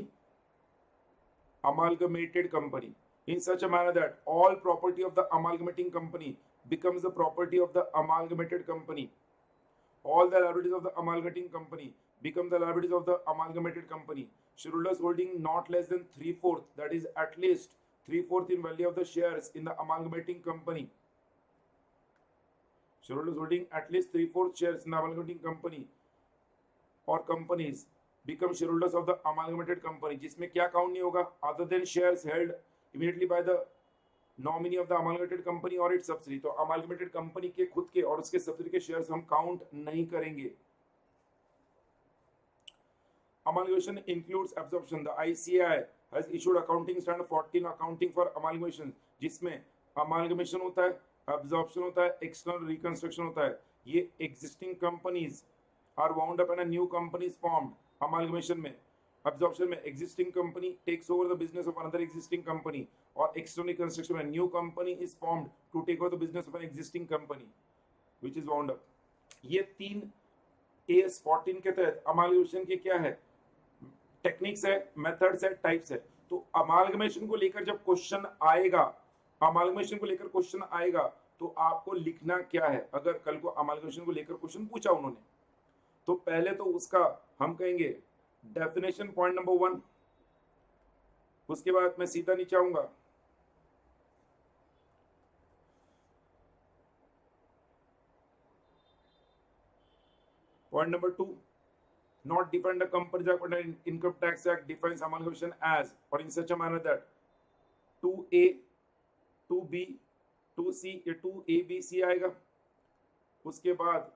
amalgamated company, in such a manner that all property of the amalgamating company becomes the property of the amalgamated company. All the liabilities of the amalgamating company become the liabilities of the amalgamated company. Shareholders holding not less than 3/4, that is at least 3/4 in value of the shares in the amalgamating company. Shareholders holding at least 3/4 shares in the amalgamating company or companies become shareholders of the amalgamated company. जिसमें क्या count नहीं होगा, other than shares held immediately by the nominee of the amalgamated company or its subsidiary. तो amalgamated company के खुद के और उसके subsidiary के shares हम काउंट नहीं करेंगे। Amalgamation includes absorption. The ICAI has issued accounting standard 14 accounting for amalgamation, जिसमें amalgamation होता है, absorption होता है, external reconstruction होता है। ये existing companies are wound up and a new company is formed. Amalgamation में, absorption में existing company takes over the business of another existing company और external reconstruction में new company is formed to take over the business of an existing company which is wound up. ये तीन AS14 के तहत amalgamation के क्या है, techniques है, मेथड्स है, टाइप्स है। तो अमालगमेशन को लेकर जब क्वेश्चन आएगा, अमालगमेशन को लेकर क्वेश्चन आएगा तो आपको लिखना क्या है। अगर कल को अमालगमेशन को लेकर क्वेश्चन पूछा उन्होंने तो पहले तो उसका हम कहेंगे डेफिनेशन पॉइंट नंबर 1, उसके बाद मैं सीधा नीचे आऊंगा point number 2, not defined the Companies Act but an Income Tax Act defines amalgamation as or in such a manner that 2A, 2B, 2C या 2ABC आएगा। उसके बाद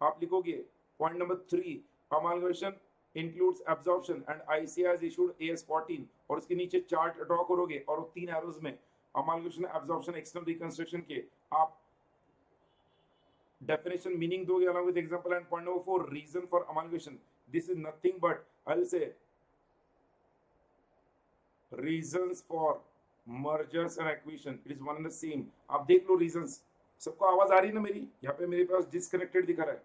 आप लिखोगे point number 3, amalgamation includes absorption and ICAI has issued AS14 और उसके नीचे chart draw करोगे और 3 एरोज में amalgamation, absorption, external reconstruction के आप definition meaning दोगे along with example, and point number 4 reason for amalgamation. This is nothing but I'll say reasons for mergers and acquisition. It is one and the same. आप देख लो reasons. सबको आवाज आ रही है ना मेरी? यहाँ पे मेरे पास disconnected दिखा रहा है.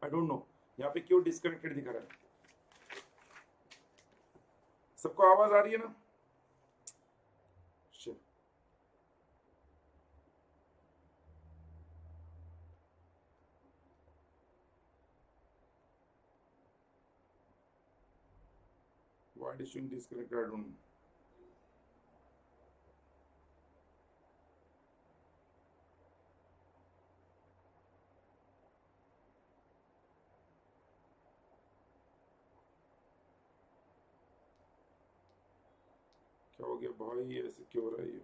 I don't know यहाँ पे क्यों disconnected दिखा रहा है. सबको आवाज आ रही है ना? Shit. Why is showing disconnected? I don't know. क्या हो गया भाई, ऐसे क्यों हो रहा है ये?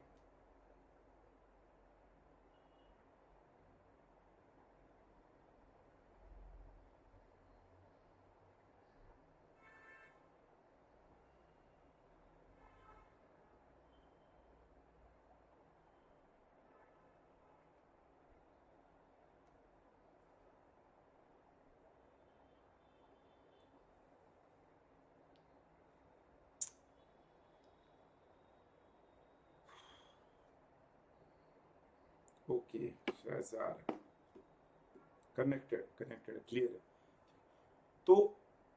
ओके शायद कनेक्टेड क्लियर है. तो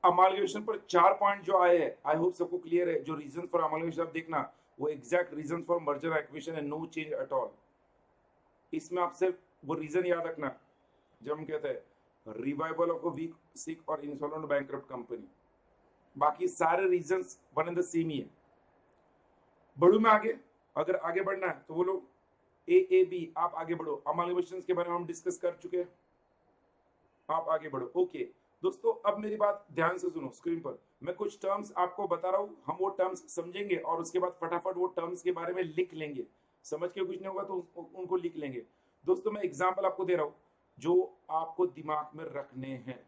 अमालगेशन पर 4 पॉइंट जो आए हैं, आई होप सबको क्लियर है. जो रीजन फॉर अमालगेशन आप देखना, वो exact reason for merger acquisition है, नो चेंज एट ऑल. इसमें आप सिर्फ वो रीजन याद रखना जब हम कहते हैं revival of a weak, sick और इंसॉल्वेंट बैंकरप्ट कंपनी. बाकी सारे reasons one and the same ही है. बढ़ू में आगे, अगर आगे बढ़ना है तो बोलो ए बी, आप आगे बढ़ो. अमालगेशन के बारे में हम डिस्कस कर चुके हैं, आप आगे बढ़ो. ओके दोस्तों, अब मेरी बात ध्यान से सुनो. स्क्रीन पर मैं कुछ टर्म्स आपको बता रहा हूं, हम वो टर्म्स समझेंगे और उसके बाद फटाफट वो टर्म्स के बारे में लिख लेंगे. समझ के कुछ नहीं होगा तो उनको लिख लेंगे. दोस्तों मैं एग्जाम्पल आपको दे रहा हूं जो आपको दिमाग में रखने हैं.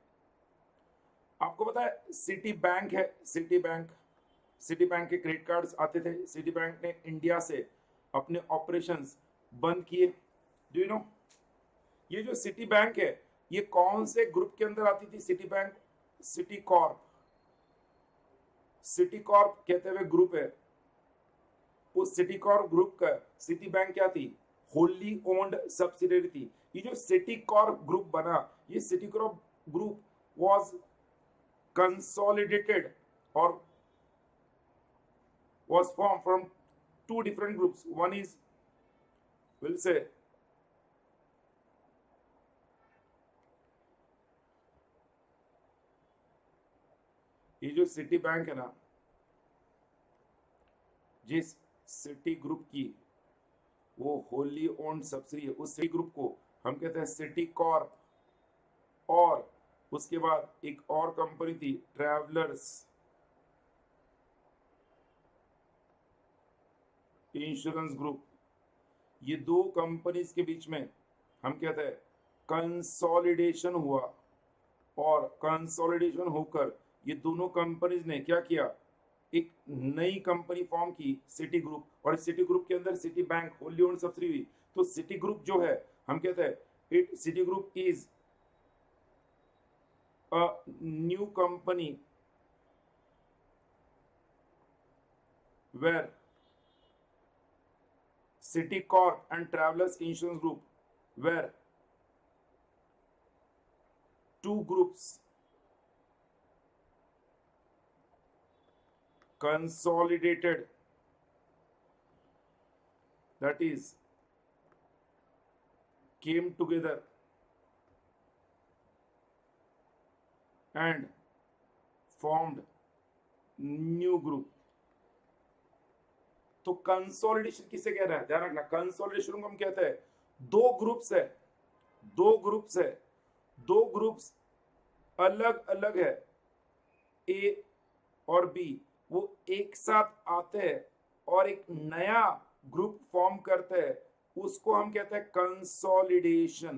आपको पता है सिटी बैंक है, सिटी बैंक के क्रेडिट कार्ड्स आते थे. सिटी बैंक ने इंडिया से अपने ऑपरेशंस बंद किए. डू यू नो, ये जो सिटी बैंक है ये कौन से ग्रुप के अंदर आती थी? सिटी बैंक, सिटी कॉर्प कहते हुए ग्रुप है. उस सिटी कॉर्प ग्रुप का सिटी बैंक क्या थी? होली ओन्ड सब्सिडियरी थी. ये जो सिटी कॉर्प ग्रुप बना, ये city Corp group was consolidated और was formed from 2 different groups. One is, we'll say, ये जो सिटी बैंक है ना, जिस सिटी ग्रुप की वो होली ओन्ड सब्सिडी है, उस सिटी ग्रुप को हम कहते हैं सिटी कॉर्प. और उसके बाद एक और कंपनी थी ट्रैवलर्स इंश्योरेंस ग्रुप. ये 2 कंपनीज के बीच में हम कहते हैं कंसोलिडेशन हुआ. और कंसोलिडेशन होकर ये दोनों कंपनीज ने क्या किया? एक नई कंपनी फॉर्म की, सिटी ग्रुप. और सिटी ग्रुप के अंदर Citibank wholly owned subsidy हुई. तो सिटी ग्रुप जो है हम कहते हैं it Citigroup is a new company where City Corp and Travelers Insurance Group were 2 groups consolidated, that is came together and formed new group. तो consolidation किसे कह रहा है? ध्यान रखना, कंसोलिडेशन को हम कहते हैं 2 ग्रुप्स है, 2 ग्रुप्स अलग अलग है, ए और बी, वो एक साथ आते हैं और एक नया ग्रुप फॉर्म करते हैं. उसको हम कहते हैं कंसोलिडेशन.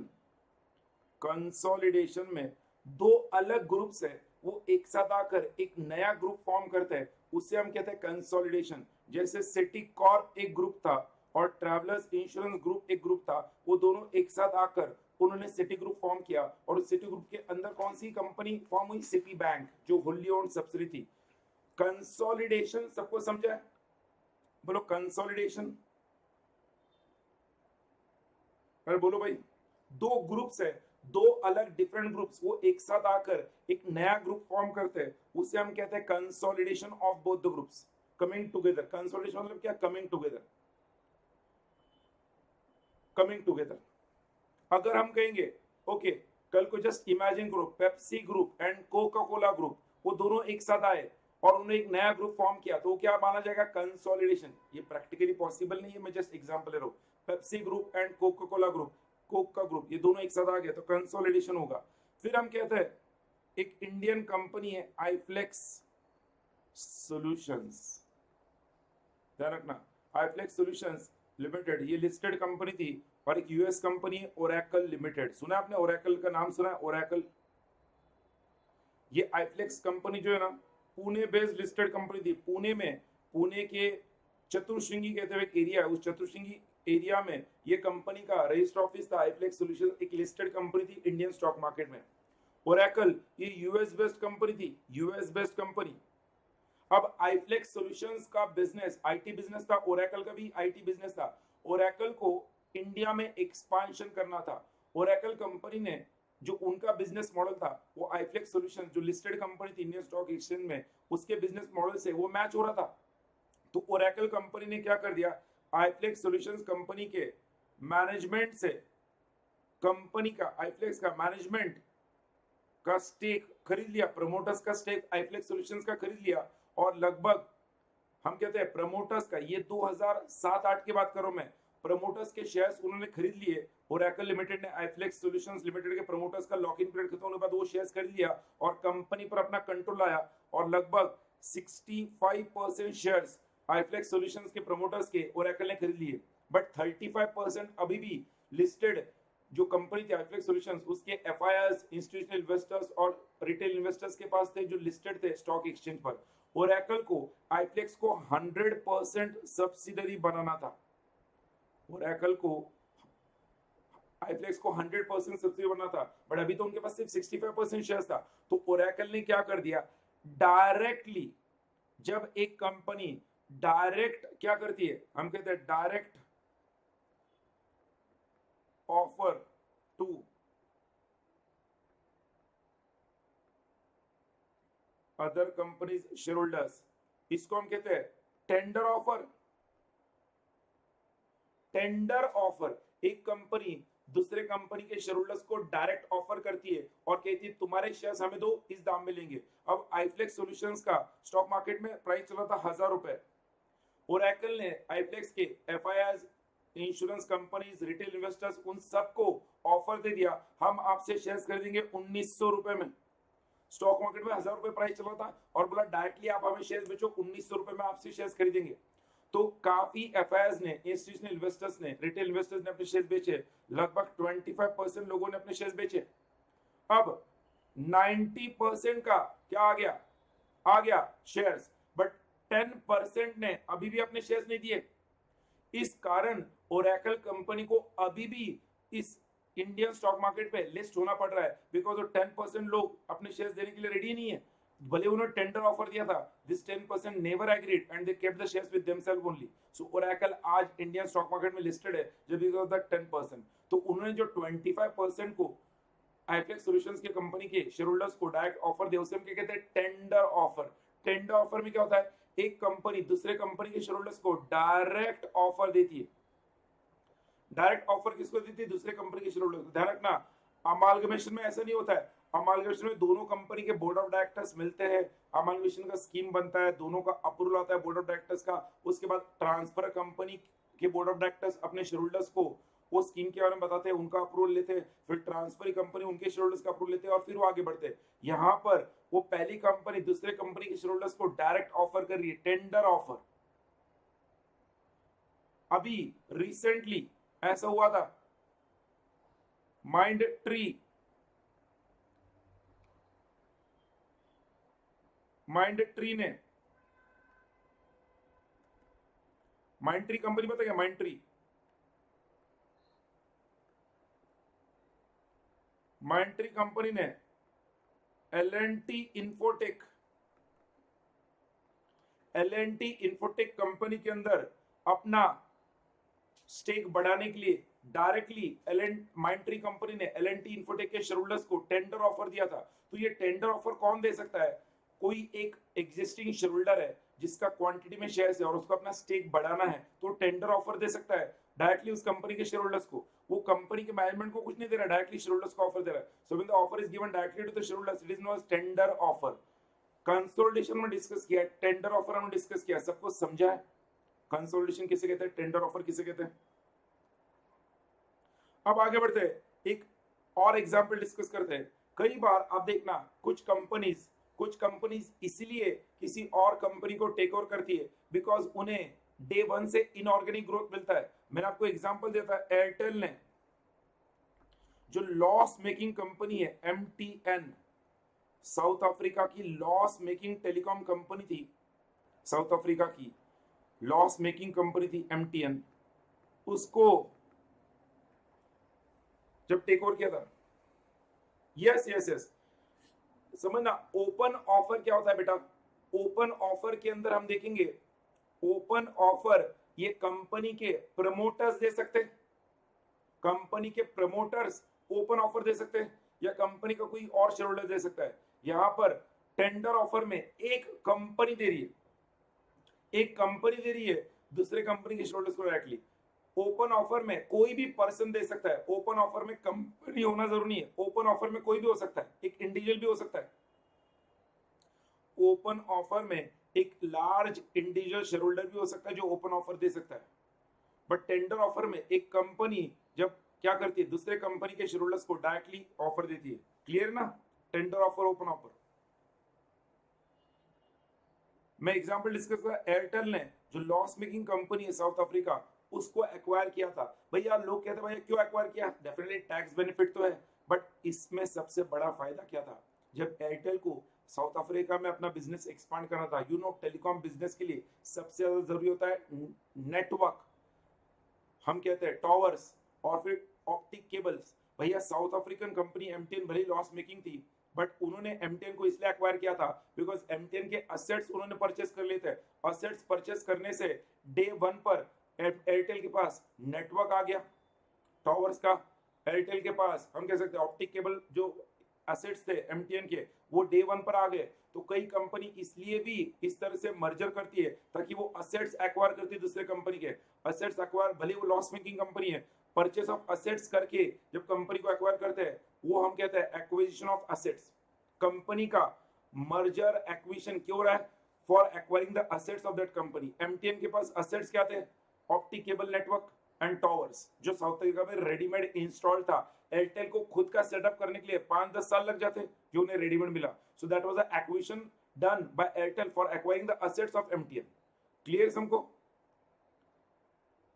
कंसोलिडेशन में 2 अलग ग्रुप्स है, वो एक साथ आकर एक नया ग्रुप फॉर्म करते हैं, उससे हम कहते हैं कंसोलिडेशन. जैसे सिटी कॉर्प एक ग्रुप था और ट्रैवलर्स इंश्योरेंस ग्रुप एक ग्रुप था, वो दोनों एक साथ आकर उन्होंने सिटी ग्रुप फॉर्म किया और उस सिटी ग्रुप के अंदर कौन सी कंपनी फॉर्म हुई? सिटी बैंक, जो होल्ली ओन्ड सब्सिडी थी। कंसोलिडेशन सबको समझा है? बोलो कंसोलिडेशन। अरे बोलो भाई। दो ग्रुप्स है, दो अलग डिफरेंट ग्रुप्स, वो एक साथ आकर एक नया ग्रुप फॉर्म करते हैं, उसे हम कहते हैं consolidation of both the groups coming together. Consolidation मतलब क्या? Coming together, coming together. अगर हम कहेंगे ओके, कल को जस्ट इमेजिन करो Pepsi group and Coca Cola group, वो दोनों एक साथ आए और उन्होंने एक नया ग्रुप फॉर्म किया, तो क्या माना जाएगा? कंसोलिडेशन। ये प्रैक्टिकली पॉसिबल नहीं है, मैं जस्ट एग्जांपल ले रहा हूं। Pepsi group and Coca Cola group, Coke का ग्रुप, ये दोनों एक साथ आ गए तो कंसोलिडेशन होगा। फिर हम कहते हैं एक इंडियन कंपनी है आईफ्लेक्स सॉल्यूशंस, ध्यान रखना, आईफ्लेक्स सॉल्यूशंस लिमिटेड, ये लिस्टेड कंपनी थी। और एक यूएस कंपनी है ओरेकल लिमिटेड, सुना आपने ओरेकल का नाम? सुना है ओरेकल? ये आईफ्लेक्स कंपनी जो है ना, पुणे बेस्ड लिस्टेड कंपनी थी। पुणे में, पुणे के चतुर्श्रृंगी कहते हुए एक एरिया है, उस चतुर्श्रृंगी एरिया में ये कंपनी का रजिस्टर ऑफिस था। आईफ्लेक्स सॉल्यूशंस एक लिस्टेड कंपनी थी इंडियन स्टॉक मार्केट में। ओरेकल ये यूएस बेस्ड कंपनी थी, यूएस बेस्ड कंपनी। अब आईफ्लेक्स सॉल्यूशंस का बिजनेस आईटी बिजनेस था, ओरेकल का भी आईटी बिजनेस था। ओरेकल को इंडिया में एक्सपांशन करना था। ओरेकल कंपनी ने जो उनका बिजनेस मॉडल था, वो आईफ्लेक्स सॉल्यूशंस जो लिस्टेड कंपनी थी इंडियन स्टॉक एक्सचेंज में, उसके बिजनेस मॉडल से वो मैच हो रहा था। तो ओरेकल कंपनी ने क्या कर दिया? आईफ्लेक्स सॉल्यूशंस कंपनी के मैनेजमेंट से, कंपनी का आईफ्लेक्स का मैनेजमेंट का स्टेक खरीद लिया, प्रमोटर्स का स्टेक आईफ्लेक्स सॉल्यूशंस का खरीद लिया। और लगभग हम कहते हैं प्रमोटर्स का, ये 2007-8 की बात करो मैं, प्रमोटर्स के शेयर्स उन्होंने खरीद लिए। ओरेकल लिमिटेड ने आईफ्लेक्स सॉल्यूशंस लिमिटेड के प्रमोटर्स का लॉक इन पीरियड खत्म होने के बाद वो शेयर्स खरीद लिया और कंपनी पर अपना कंट्रोल लाया। और लगभग 65% शेयर्स आईफ्लेक्स सॉल्यूशंस के प्रमोटर्स के ओरेकल ने खरीद लिए। बट 35% अभी भी लिस्टेड जो कंपनी थी आईफ्लेक्स सॉल्यूशंस, उसके एफआईआर्स इंस्टीट्यूशनल इन्वेस्टर्स और रिटेल इन्वेस्टर्स के पास थे, जो लिस्टेड थे स्टॉक एक्सचेंज पर। ओरेकल को आईफ्लेक्स को 100% सब्सिडरी बनाना था। ओरेकल को आईफ्लेक्स को 100% सब्सिडी बनना था, बट अभी तो उनके पास सिर्फ 65% शेयर्स था। तो ओरेकल ने क्या कर दिया? डायरेक्टली, जब एक कंपनी डायरेक्ट क्या करती है, हम कहते हैं direct offer to other companies share holders, इसको हम कहते हैं टेंडर ऑफर। टेंडर ऑफर, एक कंपनी दूसरे कंपनी के शेयर होल्डर्स को डायरेक्ट ऑफर करती है और कहती है तुम्हारे शेयर्स हमें दो, इस दाम में लेंगे। अब आईफ्लेक्स सॉल्यूशंस का स्टॉक मार्केट में प्राइस चल रहा था 1000 रुपए। ओरेकल ने आईफ्लेक्स के FIIs, insurance companies, retail investors, उन सबको ऑफर दे दिया, हम आपसे शेयर्स खरीदेंगे 1900 रुपए में। स्टॉक मार्केट में 1000 रुपए प्राइस चल रहा था और बोला डायरेक्टली आप हमें शेयर्स बेचो, 1900 रुपए में आपसे शेयर्स खरीदेंगे। तो काफी एफआईआईज ने, इंस्टीट्यूशनल इन्वेस्टर्स ने, रिटेल इन्वेस्टर्स ने अपने शेयर्स बेचे। लगभग 25% लोगों ने अपने शेयर्स बेचे। अब 90% का क्या आ गया? आ गया शेयर्स, बट 10% ने अभी भी अपने शेयर्स नहीं दिए। इस कारण ओरेकल कंपनी को अभी भी इस इंडियन स्टॉक मार्केट पे लिस्ट होना पड़ रहा है, बिकॉज 10% लोग अपने शेयर्स देने के लिए रेडी नहीं है। भले उन्होंने टेंडर ऑफर दिया था, this 10% never agreed and they kept the shares with themselves only. So Oracle आज इंडियन स्टॉक मार्केट में लिस्टेड है जब बिकॉज द 10%। तो उन्होंने जो 25% को आईफ्लेक्स सॉल्यूशंस के कंपनी के शेयर होल्डर्स को डायरेक्ट ऑफर दे, उसे हम क्या कहते हैं? Tender offer. टेंडर ऑफर में क्या होता है? एक कंपनी दूसरे कंपनी के शेयर होल्डर्स को डायरेक्ट ऑफर देती है। डायरेक्ट ऑफर किसको देती है? दूसरे कंपनी के शेयर होल्डर्स को। ध्यान रखना, अमालगमेशन में ऐसा नहीं होता है। अमालगमेशन में दोनों कंपनी के बोर्ड ऑफ डायरेक्टर्स मिलते हैं, अमालगमेशन का स्कीम बनता है, दोनों का अप्रूवल आता है बोर्ड ऑफ डायरेक्टर्स का। उसके बाद ट्रांसफर कंपनी के बोर्ड ऑफ डायरेक्टर्स अपने शेयर होल्डर्स को वो स्कीम के बारे में बताते हैं, उनका अप्रूवल लेते हैं, फिर ट्रांसफर कंपनी उनके शेयर होल्डर्स का अप्रूवल लेते हैं और फिर वो आगे बढ़ते हैं। यहाँ पर वो पहली कंपनी दूसरे कंपनी के शेयर होल्डर्स को डायरेक्ट ऑफर कर रही है, टेंडर ऑफर। अभी रिसेंटली ऐसा हुआ था, माइंड ट्री, माइंड ट्री ने, माइंड ट्री कंपनी पता क्या? माइंड ट्री माइंट्री कंपनी ने L N T Infotech company के अंदर अपना स्टेक बढ़ाने के लिए डायरेक्टली माइंट्री कंपनी ने एल एन टी इंफोटेक के शेयर होल्डर्स को टेंडर ऑफर दिया था। तो ये टेंडर ऑफर कौन दे सकता है? कोई एक एग्जिस्टिंग शेयर होल्डर है जिसका क्वांटिटी में शेयर्स है और उसको अपना स्टेक बढ़ाना है, तो टेंडर ऑफर दे सकता है डायरेक्टली उस कंपनी के शेयर होल्डर्स को। वो कंपनी के मैनेजमेंट को कुछ नहीं दे रहा, डायरेक्टली शेयर होल्डर्स को ऑफर दे रहा है। So when the offer is given directly to the share holders, it is known as tender offer. Consolidation में डिस्कस किया, टेंडर ऑफर हमने डिस्कस किया, सबको समझा है? कंसोलिडेशन किसे कहते हैं, टेंडर ऑफर किसे कहते हैं? अब आगे बढ़ते हैं, एक और एग्जांपल डिस्कस करते हैं। कई बार आप देखना कुछ कंपनीज इसलिए किसी और कंपनी को टेक ओवर करती है बिकॉज उन्हें डे वन से इनऑर्गेनिक ग्रोथ मिलता है। मैंने आपको एग्जांपल दिया था, एयरटेल ने जो लॉस मेकिंग कंपनी है MTN, साउथ अफ्रीका की लॉस मेकिंग टेलीकॉम कंपनी थी, साउथ अफ्रीका की लॉस मेकिंग कंपनी थी MTN, उसको जब टेक ओवर किया था, यस समझना, ओपन ऑफर क्या होता है बेटा? ओपन ऑफर के अंदर हम देखेंगे, ओपन ऑफर ये कंपनी के प्रमोटर्स दे सकते हैं, कंपनी के प्रमोटर्स ओपन ऑफर दे सकते हैं, या कंपनी का कोई और शेयर होल्डर दे सकता है। यहां पर टेंडर ऑफर में एक कंपनी दे रही है दूसरे कंपनी के शेयर होल्डर्स को डायरेक्टली। ओपन ऑफर में कोई भी पर्सन दे सकता है, ओपन ऑफर में कंपनी होना जरूरी नहीं है, ओपन ऑफर में कोई भी हो सकता है, एक इंडिविजुअल भी हो सकता है। ओपन ऑफर में एक लार्ज इंडिविजुअल शेयर होल्डर भी हो सकता है जो ओपन ऑफर दे सकता है। बट टेंडर ऑफर में एक कंपनी जब क्या करती है, दूसरे कंपनी के शेयर होल्डर्स को डायरेक्टली ऑफर देती है। क्लियर ना? Tender offer, open offer. मैं एग्जांपल डिस्कस कर, एयरटेल ने जो लॉस मेकिंग कंपनी है साउथ अफ्रीका, उसको एक्वायर किया था। भैया लोग कहते हैं भैया क्यों एक्वायर किया? डेफिनेटली टैक्स बेनिफिट तो है, बट इसमें सबसे बड़ा फायदा क्या था? जब एयरटेल को साउथ अफ्रीका में अपना बिजनेस एक्सपांड करना था, टेलीकॉम बिजनेस के लिए सबसे ज्यादा जरूरी होता है नेटवर्क, हम कहते हैं टॉवर्स और फिर ऑप्टिक केबल्स। भैया साउथ अफ्रीकन कंपनी MTN भले लॉस मेकिंग थी, बट उन्होंने MTN को इसलिए एक्वायर किया था बिकॉज MTN के असेट्स उन्होंने परचेस कर लिए थे। असेट्स परचेस करने से डे वन पर एयरटेल के पास नेटवर्क आ गया टॉवर्स का, एयरटेल के पास हम कह सकते हैं ऑप्टिक केबल जो एसेट्स थे MTN के, वो डे वन पर आ गए। तो कई कंपनी इसलिए भी इस तरह से मर्जर करती है ताकि वो असेट्स एक्वायर करती है दूसरे कंपनी के। असेट्स एक्वायर, भले वो लॉस मेकिंग कंपनी है, परचेस ऑफ असेट्स करके जब कंपनी को एक्वायर करते हैं वो हम कहते हैं एक्विजिशन ऑफ असेट्स। कंपनी का मर्जर एक्विजिशन क्यों रहा है? For acquiring the assets of that company. MTN के पास असेट्स क्या थे? Optic cable network and towers, जो साउथ अफ्रीका में रेडीमेड इंस्टॉल था। एयरटेल को खुद का सेटअप करने के लिए 5-10 साल लग जाते जो उन्हें रेडीमेड मिला। So that was a acquisition done by Airtel for acquiring the assets of MTN। Clear सबको?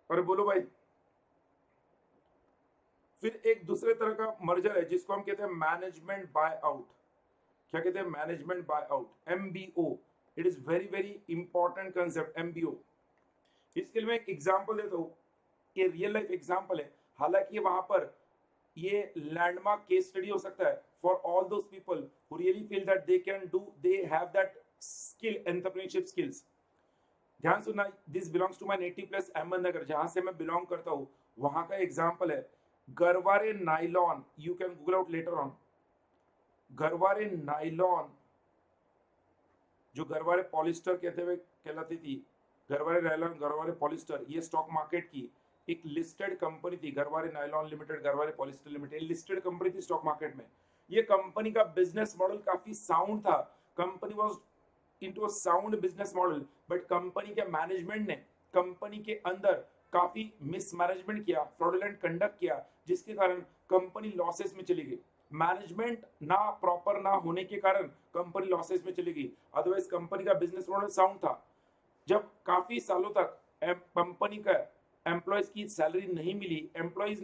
और बोलो भाई। फिर एक दूसरे तरह का मर्जर है जिसको हम कहते हैं मैनेजमेंट बाय आउट। क्या कहते हैं? Management by out, MBO। It is very very important concept MBO। इसके लिए मैं एक एग्जांपल देता हूँ, ये रियल लाइफ एग्जांपल है, हालांकि वहां पर ये लैंडमार्क केस स्टडी हो सकता है for all those people who really feel that they can do, they have that skill, entrepreneurship skills. ध्यान सुनना, this belongs to my native place Ahmednagar, जहां से मैं बिलोंग करता हूं, वहां का एग्जांपल है Garware nylon. You can Google out later on. Garware nylon, जो गरवारे पॉलिस्टर कहते हुए कहलाती थी, गरवारे नायलॉन, गरवारे पॉलिस्टर, ये स्टॉक मार्केट की एक लिस्टेड कंपनी थी। Garware nylon limited, Garware polyester limited, listed company थी स्टॉक मार्केट में। ये कंपनी का बिजनेस मॉडल काफी साउंड था, company was into a sound business model, but company के मैनेजमेंट ने कंपनी के अंदर काफी मिसमैनेजमेंट किया, फ्रॉडुलेंट कंडक्ट किया, जिसके कारण कंपनी लॉसेस में चली गई। मैनेजमेंट ना प्रॉपर ना होने के कारण कंपनी लॉसेस में चली गई, अदरवाइज कंपनी का बिजनेस मॉडल साउंड था। जब काफी सालों तक कंपनी का एम्प्लॉयज की सैलरी नहीं मिली, एम्प्लॉयज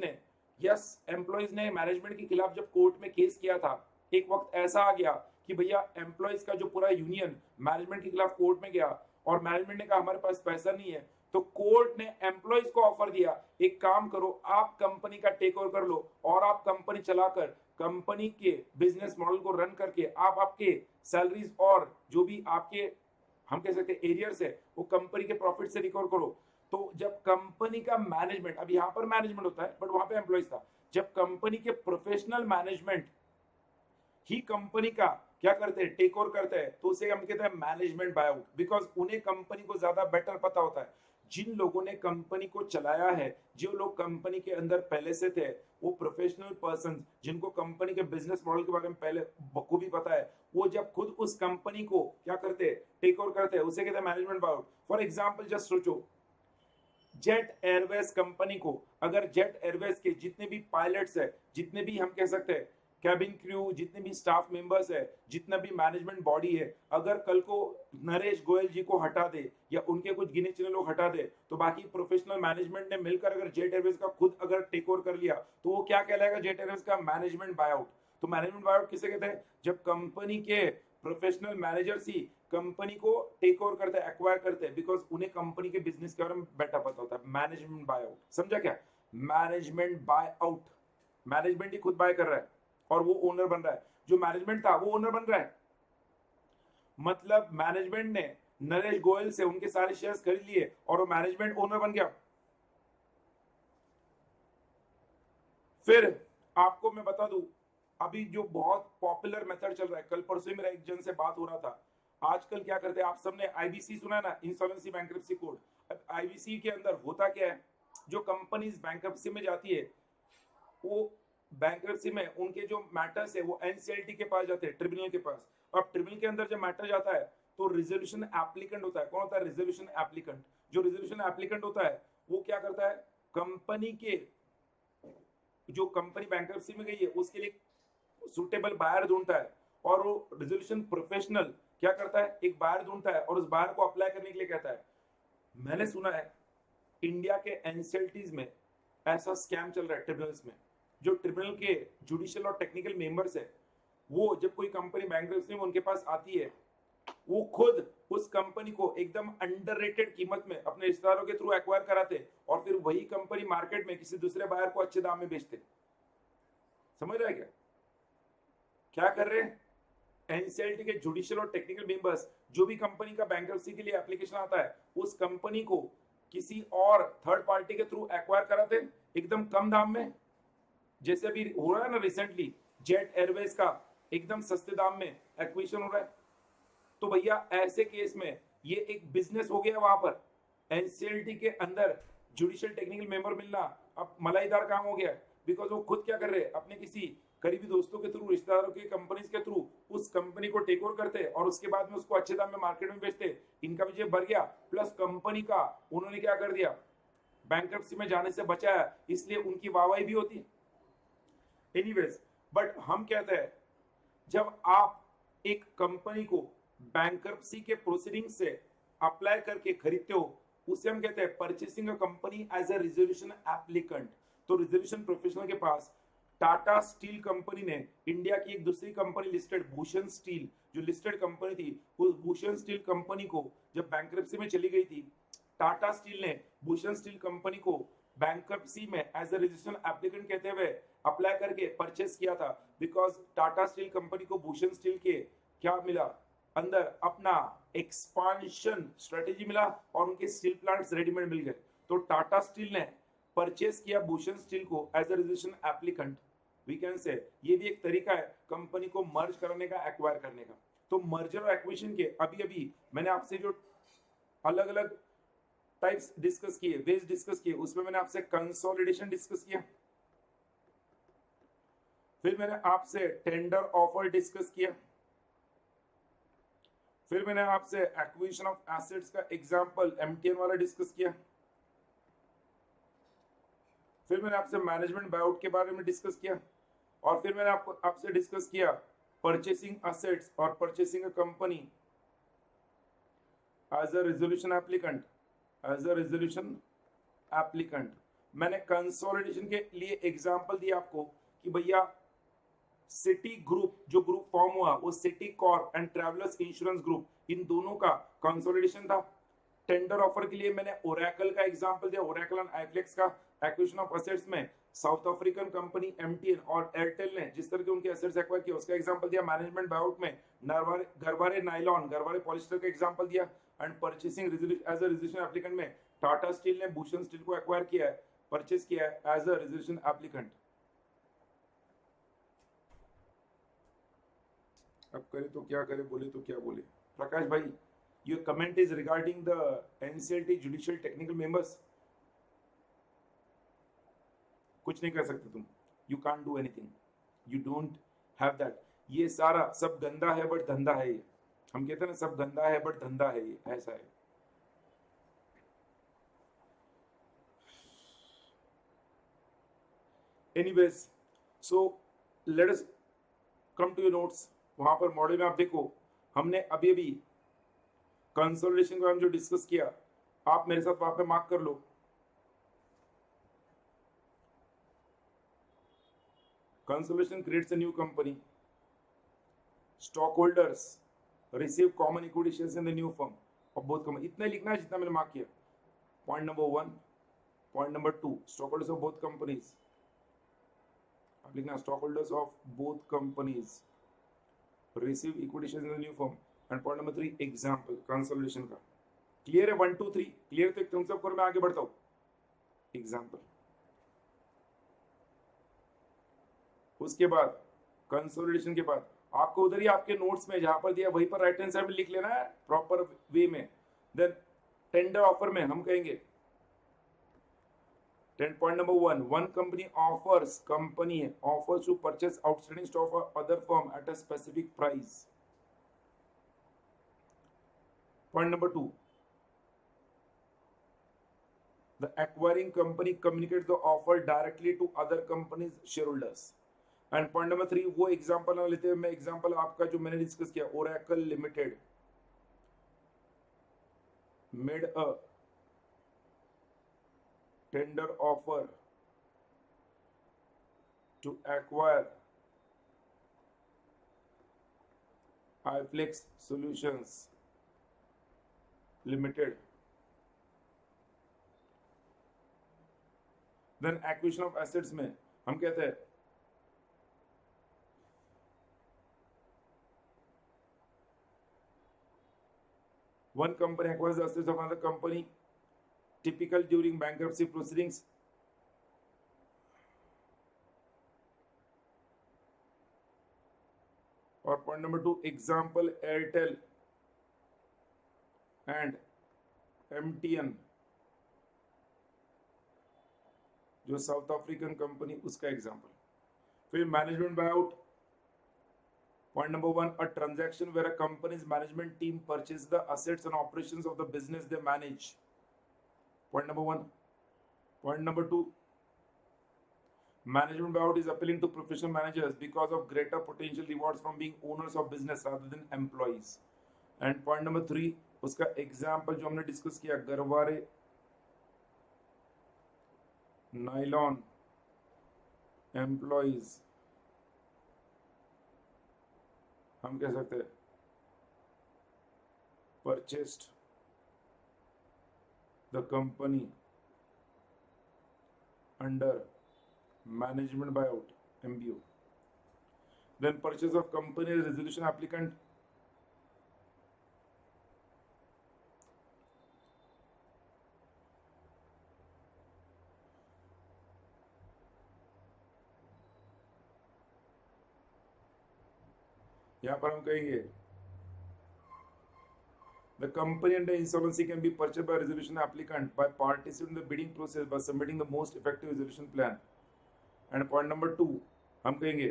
ने मैनेजमेंट के खिलाफ जब कोर्ट में केस किया था, एक वक्त ऐसा आ गया कि भैया एम्प्लॉयज का जो पूरा यूनियन मैनेजमेंट के खिलाफ कोर्ट में गया और मैनेजमेंट ने कहा हमारे पास पैसा नहीं है, तो कोर्ट ने एम्प्लॉइज को ऑफर दिया, एक काम करो, आप कंपनी का टेक ओवर कर लो और आप कंपनी चलाकर कंपनी के बिजनेस मॉडल को रन करके आप आपके सैलरीज और जो भी आपके हम कह सकते हैं एरियर्स है वो कंपनी के प्रॉफिट से रिकवर करो। तो जब कंपनी का मैनेजमेंट, अब यहां पर मैनेजमेंट होता है बट वहां पे एम्प्लॉइज था, जब कंपनी के प्रोफेशनल मैनेजमेंट ही कंपनी का क्या करते हैं, टेक ओवर करते हैं, तो उसे हम कहते हैं मैनेजमेंट बायआउट, बिकॉज उन्हें कंपनी को ज्यादा बेटर पता होता है। जिन लोगों ने कंपनी को चलाया है, जो लोग कंपनी के अंदर पहले से थे, वो प्रोफेशनल पर्सन जिनको कंपनी के बिजनेस मॉडल के बारे में पहले बखूबी पता है, वो जब खुद उस कंपनी को क्या करते हैं, टेक ओवर करते हैं, उसे कहते हैं management buyout. For example just सोचो, जेट एयरवेज कंपनी को, अगर जेट एयरवेज के जितने भी पायलट्स है, जितने भी हम कह सकते हैं कैबिन क्रू, जितने भी स्टाफ मेंबर्स है, जितना भी मैनेजमेंट बॉडी है, अगर कल को नरेश गोयल जी को हटा दे या उनके कुछ गिने चुने लोग हटा दे, तो बाकी प्रोफेशनल मैनेजमेंट ने मिलकर अगर जेट एयरवेज का खुद अगर टेक ओवर कर लिया, तो वो क्या कहलाएगा, जेट एयरवेज का मैनेजमेंट बायआउट। तो मैनेजमेंट बायआउट किसे कहते हैं, जब कंपनी के प्रोफेशनल मैनेजर्स ही कंपनी को टेक ओवर करते हैं, एक्वायर करते हैं, बिकॉज उन्हें कंपनी के बिजनेस के बारे में बेटर पता होता है। मैनेजमेंट बायआउट, समझा क्या, मैनेजमेंट बायआउट, मैनेजमेंट ही खुद बाय कर रहा है और वो ओनर बन रहा है। जो मैनेजमेंट था वो ओनर बन रहा है, मतलब मैनेजमेंट ने नरेश गोयल से उनके सारे शेयर्स खरीद लिए और वो मैनेजमेंट ओनर बन गया। फिर आपको मैं बता दूं, अभी जो बहुत पॉपुलर मेथड चल रहा है, कल परसों मेरा एक जन से बात हो रहा था, आजकल क्या करते हैं, आप सबने आईबीसी सुना है ना, इंसॉल्वेंसी बैंक्रप्सी कोड। अब आईबीसी के अंदर होता क्या है, जो कंपनीज बैंक्रप्सी में जाती है, वो बैंक्रप्सी में उनके जो मैटर्स है वो एनसीएलटी के पास जाते हैं, ट्रिब्यूनल के पास। अब ट्रिब्यूनल के अंदर जब मैटर जाता है तो रिजोल्यूशन एप्लीकेंट होता है। कौन होता है, रिजोल्यूशन एप्लीकेंट। जो रिजोल्यूशन एप्लीकेंट होता है वो क्या करता है, कंपनी के जो कंपनी बैंक्रप्सी में गई है उसके लिए सुटेबल बायर ढूंढता है, और वो रिजोल्यूशन प्रोफेशनल क्या करता है, एक बायर ढूंढता है और उस बायर को अप्लाई करने के लिए कहता है। मैंने सुना है इंडिया के एनसीएलटीज में ऐसा स्कैम चल रहा है ट्रिब्यूनल्स में, जो ट्रिब्यूनल के जुडिशियल और टेक्निकल मेंबर्स है, वो जब कोई कंपनी बैंक्रप्सी में उनके पास आती है, वो खुद उस कंपनी को एकदम अंडररेटेड कीमत में अपने रिश्तेदारों के थ्रू एक्वायर कराते और फिर वही कंपनी मार्केट में किसी दूसरे बायर को अच्छे दाम में बेचते। समझ रहा है क्या क्या कर रहे हैं, एनसीएलटी के जुडिशियल और टेक्निकल मेंबर्स, जो भी कंपनी का बैंक्रप्सी के लिए एप्लीकेशन आता है, उस कंपनी को किसी और थर्ड पार्टी के थ्रू एक्वायर कराते एकदम कम दाम में। जैसे अभी हो रहा है ना रिसेंटली, जेट एयरवेज का एकदम सस्ते दाम में एक्विजिशन हो रहा है। तो भैया ऐसे केस में ये एक बिजनेस हो गया, वहां पर एनसीएलटी के अंदर जुडिशियल टेक्निकल मेंबर मिलना अब मलाईदार काम हो गया है, बिकॉज वो खुद क्या कर रहे हैं, अपने किसी करीबी दोस्तों के थ्रू, रिश्तेदारों के कंपनीज के थ्रू उस कंपनी को टेक ओवर करते और उसके बाद में उसको अच्छे दाम में मार्केट में बेचते। इनका भी जेब भर गया, प्लस कंपनी का उन्होंने क्या कर दिया, बैंक्रप्सी में जाने से बचाया, इसलिए उनकी वाहवाही भी होती है। एनीवेज, बट हम कहते हैं जब आप एक कंपनी को बैंक्रप्सी के प्रोसीडिंग से अप्लाई करके खरीदते हो, उसे हम कहते हैं purchasing a company as a resolution applicant. तो रिजोल्यूशन प्रोफेशनल के पास टाटा स्टील कंपनी ने इंडिया की एक दूसरी कंपनी लिस्टेड भूषण स्टील, जो लिस्टेड कंपनी थी, उस भूषण स्टील कंपनी को जब बैंक्रप्सी में चली गई थी, टाटा स्टील ने भूषण स्टील कंपनी को बैंक्रप्सी में एज अ रजिस्ट्रेशन एप्लीकेंट कहते हुए अप्लाई करके परचेस किया था, बिकॉज टाटा स्टील कंपनी को भूषण स्टील के क्या मिला, अंदर अपना एक्सपांशन स्ट्रेटेजी मिला और उनके स्टील प्लांट्स रेडीमेड मिल गए। तो टाटा स्टील ने परचेस किया भूषण स्टील को as a registration applicant. We can say ये भी एक तरीका है कंपनी को मर्ज करने का, एक्वायर करने का। तो मर्जर और एक्विजिशन के अभी अभी मैंने आपसे जो अलग अलग टाइप्स डिस्कस किए, वेज डिस्कस किए, उसमें मैंने आपसे कंसोलिडेशन डिस्कस किया, फिर मैंने आपसे टेंडर ऑफर डिस्कस किया, फिर मैंने आपसे एक्विजिशन ऑफ एसेट्स का एग्जांपल एमटीएन वाला डिस्कस किया, फिर मैंने आपसे मैनेजमेंट बायआउट के बारे में डिस्कस किया, और फिर मैंने आपसे डिस्कस किया परचेसिंग असेट्स और purchasing a company as a resolution applicant, as a resolution applicant. मैंने कंसोलिडेशन के लिए एग्जांपल दिया आपको कि भैया सिटी ग्रुप जो ग्रुप फॉर्म हुआ, वो Citicorp and Travelers insurance group, इन दोनों का कंसोलिडेशन था। टेंडर ऑफर के लिए मैंने ओरेकल का एग्जांपल दिया, ओरेकल एंड आईफ्लेक्स का एक्विजिशन ऑफ एसेट्स में साउथ अफ्रीकन कंपनी एमटीएन और एयरटेल ने जिस तरह के उनके एसेट्स एक्वायर किए उसका एग्जांपल दिया। मैनेजमेंट बायआउट में गरवारे नायलॉन, गरवारे पॉलिस्टर का एग्जांपल दिया। And purchasing as a resolution applicant में टाटा स्टील ने भूषण स्टील को एक्वायर किया है, परचेस किया है एज अ रेजोल्यूशन एप्लीकेंट। अब करे तो क्या करे, बोले तो क्या बोले। प्रकाश भाई, your comment is regarding the NCLT judicial technical members। कुछ नहीं कर सकते तुम, you can't do anything, you don't have that। ये सारा सब गंदा है बट धंधा है ये, हम कहते हैं ना सब गंदा है बट धंधा है ये, ऐसा है। Anyways, so let us come to your notes। वहां पर मॉडल में आप देखो, हमने अभी अभी कंसोलिडेशन को हम जो डिस्कस किया, आप मेरे साथ वहां पे मार्क कर लो। Consolidation creates a new company, stockholders receive common equity shares in the new firm of both company. इतना लिखना है जितना मैंने मार्क किया। Point number 1, point number 2, stockholders of both companies, आप लिखना stockholders of both companies receive equity shares in the new firm. And point number 3 example consolidation का। Clear है? 1 2 3 क्लियर? तो एक थम्स अप करो, मैं आगे बढ़ता हूं। एग्जांपल, उसके बाद कंसोलिडेशन के बाद आपको उधर ही आपके नोट्स में जहां पर दिया वहीं पर राइट हैंड साइड में लिख लेना है प्रॉपर वे में। देन टेंडर ऑफर में हम कहेंगे 10 point number 1, one company offers to purchase outstanding stock of other firm at a specific price. Point number 2, the acquiring company communicates the offer directly to other companies' shareholders। And point number 3, वो example ना लेते हुए मैं example आपका जो मैंने discuss किया, Oracle limited made a tender offer to acquire iflex solutions limited. Then acquisition of assets में हम कहते हैं one company acquires the assets of another company typical during bankruptcy proceedings. और point number 2 example Airtel and MTN जो South African company, उसका example. फिर management buyout, point number 1, a transaction where a company's management team purchase the assets and operations of the business they manage. Point number 1। Point number 2, management buyout is appealing to professional managers because of greater potential rewards from being owners of business rather than employees। and point number 3, उसका example जो हमने discuss किया, Garware nylon employees, हम कह सकते हैं purchased the company under management buyout MBO। then purchase of company resolution applicant, यहां पर हम कहेंगे the company under insolvency can be purchased by resolution applicant by participating in the bidding process by submitting the most effective resolution plan। and point number 2, हम कहेंगे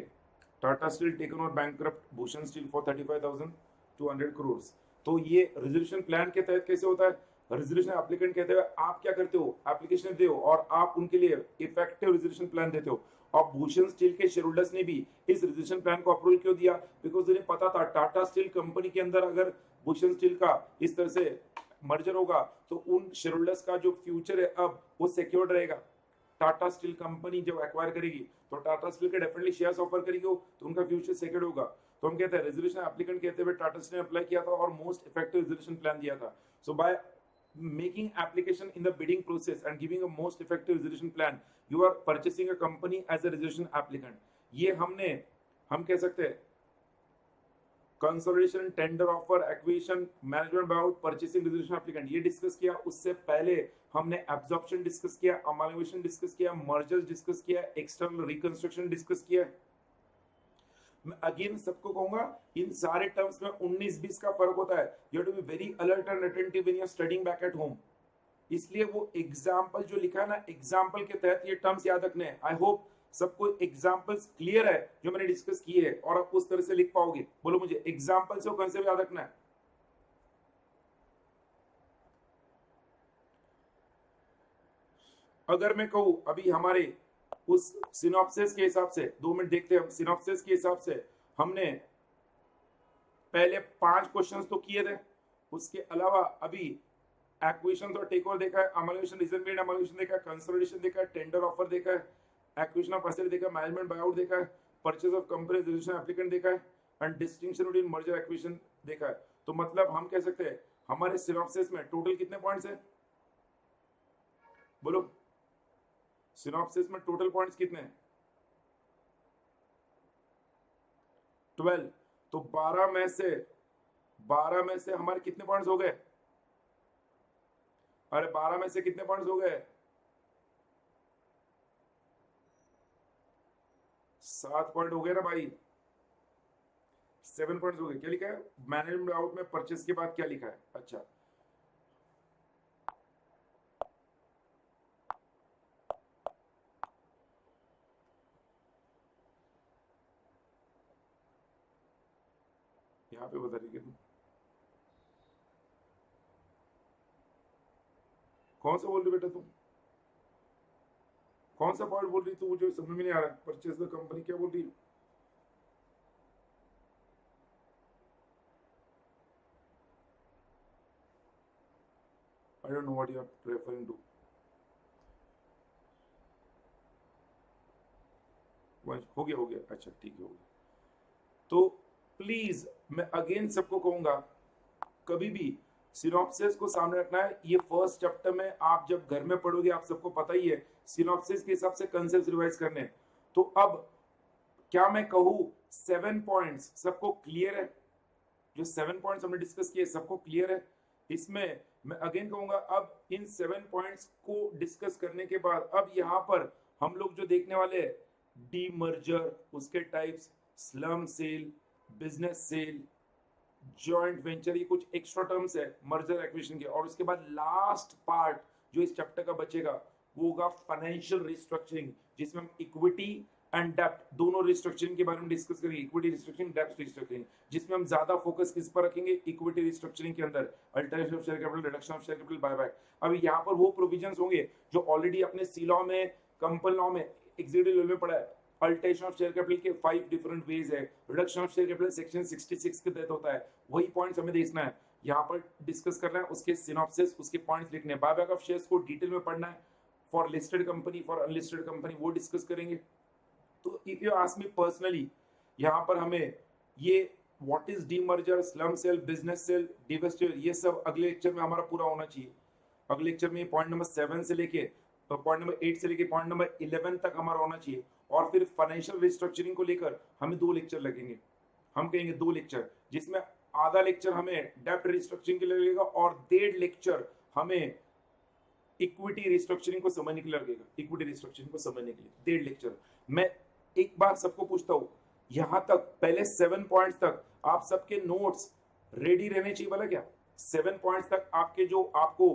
Tata steel taken over bankrupt Bhushan steel for 35,200 crore. तो ये resolution plan के तहत कैसे होता है? Resolution applicant कहते हैं आप क्या करते हो, एप्लीकेशन देते हो और आप उनके लिए इफेक्टिव रेजोल्यूशन प्लान देते हो। और भूषण स्टील के शेयर होल्डर्स ने भी इस रेजोल्यूशन प्लान को अप्रूवल क्यों दिया? बिकॉज उन्हें पता था टाटा स्टील कंपनी के अंदर अगर भूषण स्टील का इस तरह से मर्जर होगा तो उन शेयर होल्डर्स का जो फ्यूचर है अब वो सिक्योर्ड रहेगा। टाटा स्टील कंपनी जब एक्वायर करेगी तो टाटा स्टील के डेफिनेटली शेयर्स ऑफर करेगी तो उनका फ्यूचर सिक्योर्ड होगा। तो हम कहते हैं रेजोल्यूशन एप्लीकेंट कहते हुए टाटा स्टील ने अप्लाई किया था और मोस्ट इफेक्टिव रेजोल्यूशन प्लान दिया था। सो bye making application in the bidding process and giving a most effective resolution plan. You are purchasing a company as a resolution applicant. ये हम कह सकते हैं consolidation, tender offer, acquisition, management buyout, purchasing, resolution applicant, ये discuss किया. उससे पहले हमने एब्जॉर्प्शन डिस्कस किया, अमालगमेशन डिस्कस किया, मर्जर्स डिस्कस किया, एक्सटर्नल रिकंस्ट्रक्शन डिस्कस किया. मैं अगेन सबको कहूंगा इन सारे टर्म्स में 19-20 का फर्क होता है. You have to be very alert and attentive when you are studying back at home. इसलिए वो एग्जांपल जो लिखा है ना, एग्जांपल के तहत ये टर्म्स याद रखने हैं. आई होप सबको एग्जांपल्स क्लियर है जो मैंने डिस्कस किए हैं और आप उस तरह से लिख पाओगे. बोलो मुझे एग्जांपल्स को कंसेप्ट याद रखना है. अगर मैं कहूं अभी हमारे उस सिनॉप्सिस के हिसाब से 2 मिनट देखते हैं हम. सिनॉप्सिस के हिसाब से हमने पहले 5 क्वेश्चंस तो किए थे. उसके अलावा अभी एक्विजिशन और टेक ओवर देखा है, अमालगमेशन, रीजन बिल्ड अमालगमेशन देखा है, कंसोलिडेशन देखा है, टेंडर ऑफर देखा है, एक्विजिशन ऑफ एसेट देखा है, मैनेजमेंट बायआउट देखा है, purchase of company, resolution applicant देखा है and distinction between merger acquisition देखा है. तो मतलब हम कह सकते हैं हमारे सिनॉप्सिस में टोटल कितने पॉइंट्स है? बोलो सिनॉप्सिस में टोटल पॉइंट्स कितने हैं? 12. तो 12 में से हमारे कितने पॉइंट्स हो गए? अरे 12 में से कितने पॉइंट्स हो गए? 7 पॉइंट हो गए ना भाई. 7 पॉइंट्स हो गए. क्या लिखा है मैनेजमेंट आउट में? परचेस के बाद क्या लिखा है? अच्छा, यहाँ पे बता रही है. कौन सा बोल रही बेटा तुम? कौन सा पॉइंट बोल रही तू? मुझे समझ में नहीं आ रहा. परचेज द कंपनी क्या बोल रही? I don't know what you are referring to. हो गया. अच्छा ठीक है, हो गया. तो प्लीज मैं अगेन सबको कहूंगा कभी भी सिनॉप्सिस को सामने रखना है. ये फर्स्ट चैप्टर में आप जब घर में पढ़ोगे आप सबको पता ही है सिनॉप्सिस के हिसाब से कंसेप्ट रिवाइज करने हैं. तो अब क्या मैं कहूं 7 पॉइंट्स सबको क्लियर है? जो 7 पॉइंट्स हमने डिस्कस किए सबको क्लियर है? इसमें मैं अगेन कहूंगा अब इन 7 पॉइंट्स को डिस्कस करने के बाद अब यहां पर हम लोग जो देखने वाले हैं डी मर्जर, उसके types, slump sale, business sale, joint venture, ये कुछ एक्स्ट्रा टर्म्स है मर्जर एक्विजिशन के. और उसके बाद लास्ट पार्ट जो इस चैप्टर का बचेगा वो होगा फाइनेंशियल रिस्ट्रक्चरिंग, जिसमें हम इक्विटी एंड डेप्ट दोनों रिस्ट्रक्चरिंग के बारे में डिस्कस करेंगे. इक्विटी रिस्ट्रक्चरिंग, डेप्ट रिस्ट्रक्चरिंग, जिसमें हम ज्यादा फोकस किस पर रखेंगे? इक्विटी रिस्ट्रक्चरिंग के अंदर alteration of share capital, reduction of share capital, buyback. अब यहाँ पर वो प्रोविजंस होंगे जो ऑलरेडी अपने सी लॉ में, कंपनी लॉ में, एग्जीक्यूटिव लॉ में पढ़ा है. अल्टरेशन ऑफ शेयर कैपिटल के 5 डिफरेंट वेज है. Reduction of share capital section 66 के तहत होता है. वही पॉइंट्स हमें देखना है, यहाँ पर डिस्कस करना है, उसके सिनॉप्सिस, उसके पॉइंट्स लिखने हैं. बायबैक ऑफ शेयर्स को डिटेल में पढ़ना है. For listed company, for unlisted company, वो डिस्कस करेंगे. तो if you ask me personally, यहाँ पर हमें ये what is demerger, slump sale, business sale, divestiture, ये सब अगले लेक्चर में हमारा पूरा होना चाहिए. अगले लेक्चर में पॉइंट नंबर 7 से लेके पॉइंट नंबर 8 से लेके पॉइंट नंबर 11 तक हमारा होना चाहिए. और फिर फाइनेंशियल रिस्ट्रक्चरिंग को लेकर हमें 2 लेक्चर लगेंगे. हम कहेंगे 2 लेक्चर, जिसमें आधा लेक्चर हमें डेब्ट रिस्ट्रक्चरिंग के लिए लगेगा और 1.5 लेक्चर हमें इक्विटी रिस्ट्रक्चरिंग को समझने के लिए लगेगा. इक्विटी रिस्ट्रक्चरिंग को समझने के लिए 1.5 लेक्चर. मैं एक बार सबको पूछता हूं, यहां तक पहले 7 पॉइंट्स तक आप सबके नोट्स रेडी रहने चाहिए वाला क्या? 7 पॉइंट्स तक आपके जो आपको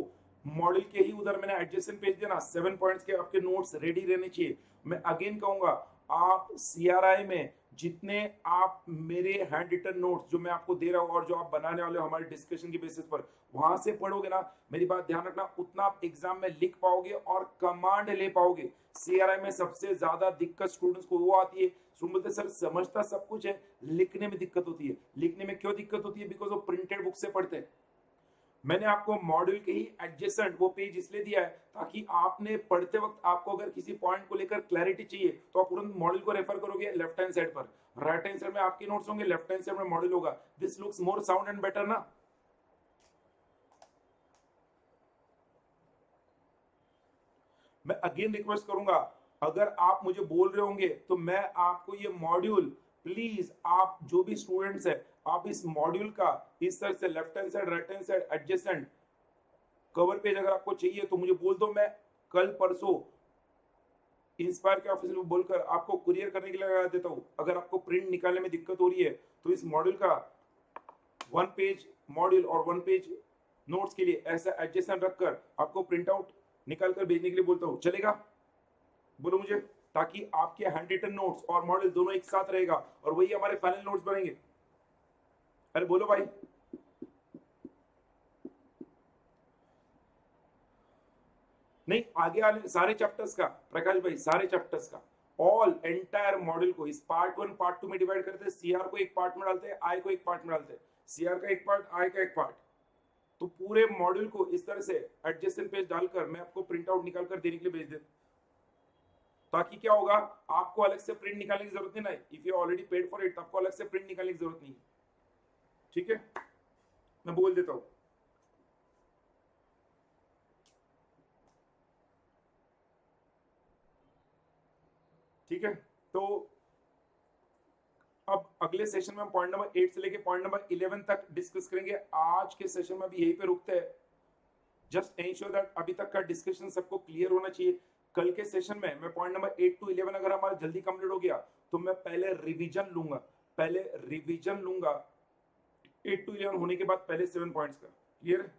मॉडल के ही उधर मैंने एडजेसेंट पेज दिया ना, 7 पॉइंट्स के आपके नोट्स रेडी रहने चाहिए. मैं अगेन कहूंगा आप सीआरआई में जितने आप मेरे हैंड रिटन नोट्स जो मैं आपको दे रहा हूं और जो आप बनाने वाले हो हमारे डिस्कशन के बेसिस पर, वहां से पढ़ोगे ना, मेरी बात ध्यान रखना, उतना आप एग्जाम में लिख पाओगे और कमांड ले पाओगे. सीआरआई में सबसे ज्यादा दिक्कत स्टूडेंट्स को वो आती है, स्टूडेंट बोलते सर समझता सब कुछ है, लिखने में दिक्कत होती है. लिखने में क्यों दिक्कत होती है? बिकॉज वो प्रिंटेड बुक से पढ़ते हैं. मैंने आपको मॉड्यूल के ही एडजेसेंट वो पेज इसलिए दिया है ताकि आपने पढ़ते वक्त आपको अगर किसी पॉइंट को लेकर क्लैरिटी चाहिए तो आप तुरंत मॉड्यूल को रेफर करोगे लेफ्ट हैंड साइड पर. राइट हैंड साइड में आपके नोट्स होंगे, लेफ्ट हैंड साइड में मॉड्यूल होगा. This looks more sound and better ना. मैं अगेन रिक्वेस्ट करूंगा, अगर आप मुझे बोल रहे होंगे तो मैं आपको ये मॉड्यूल, प्लीज आप जो भी स्टूडेंट्स है, आप इस मॉड्यूल का इस तरह से left hand side, right hand side, adjacent cover page अगर आपको चाहिए तो मुझे बोल दो, मैं कल परसों इंस्पायर के ऑफिस में बोलकर आपको कुरियर करने के लिए लगा देता हूँ। अगर आपको प्रिंट निकालने में दिक्कत हो रही है तो इस मॉड्यूल का 1 पेज मॉड्यूल और 1 पेज नोट्स के लिए ऐसा एडजेसेंट रखकर आपको प्रिंट आउट निकाल कर भेजने के लिए बोलता हूँ, चलेगा? बोलो मुझे, ताकि आपके हैंड रिटन नोट्स और मॉडल दोनों एक साथ रहेगा और वही हमारे फाइनल नोट्स बनेंगे। अरे बोलो भाई। नहीं, आगे वाले सारे चैप्टर्स का प्रकाश भाई, सारे चैप्टर्स का ऑल एंटायर मॉड्यूल को इस पार्ट 1 पार्ट 2 में डिवाइड करते हैं। सीआर को एक पार्ट में डालते हैं, आई को एक पार्ट में डालते हैं, सीआर का एक पार्ट, आई का एक पार्ट। तो पूरे मॉड्यूल को इस तरह से एडजेसेंट पेज डालकर मैं आपको प्रिंट आउट निकाल कर देने के लिए भेज देता, ताकि क्या होगा, आपको अलग से प्रिंट निकालने की जरूरत नहीं ना, if you already paid for it, आपको अलग से प्रिंट निकालने की जरूरत नहीं है। ठीक है, मैं बोल देता हूं। ठीक है, तो अब अगले सेशन में हम पॉइंट नंबर 8 से लेके पॉइंट नंबर 11 तक डिस्कस करेंगे। आज के सेशन में भी यहीं पे रुकते हैं। जस्ट एंश्योर दैट अभी तक का डिस्कशन सबको क्लियर होना चाहिए। कल के सेशन में मैं पॉइंट नंबर 8 टू 11 अगर हमारा जल्दी कंप्लीट हो गया तो मैं पहले रिवीजन लूंगा, 8 टू 11 होने के बाद पहले 7 पॉइंट्स का। क्लियर है?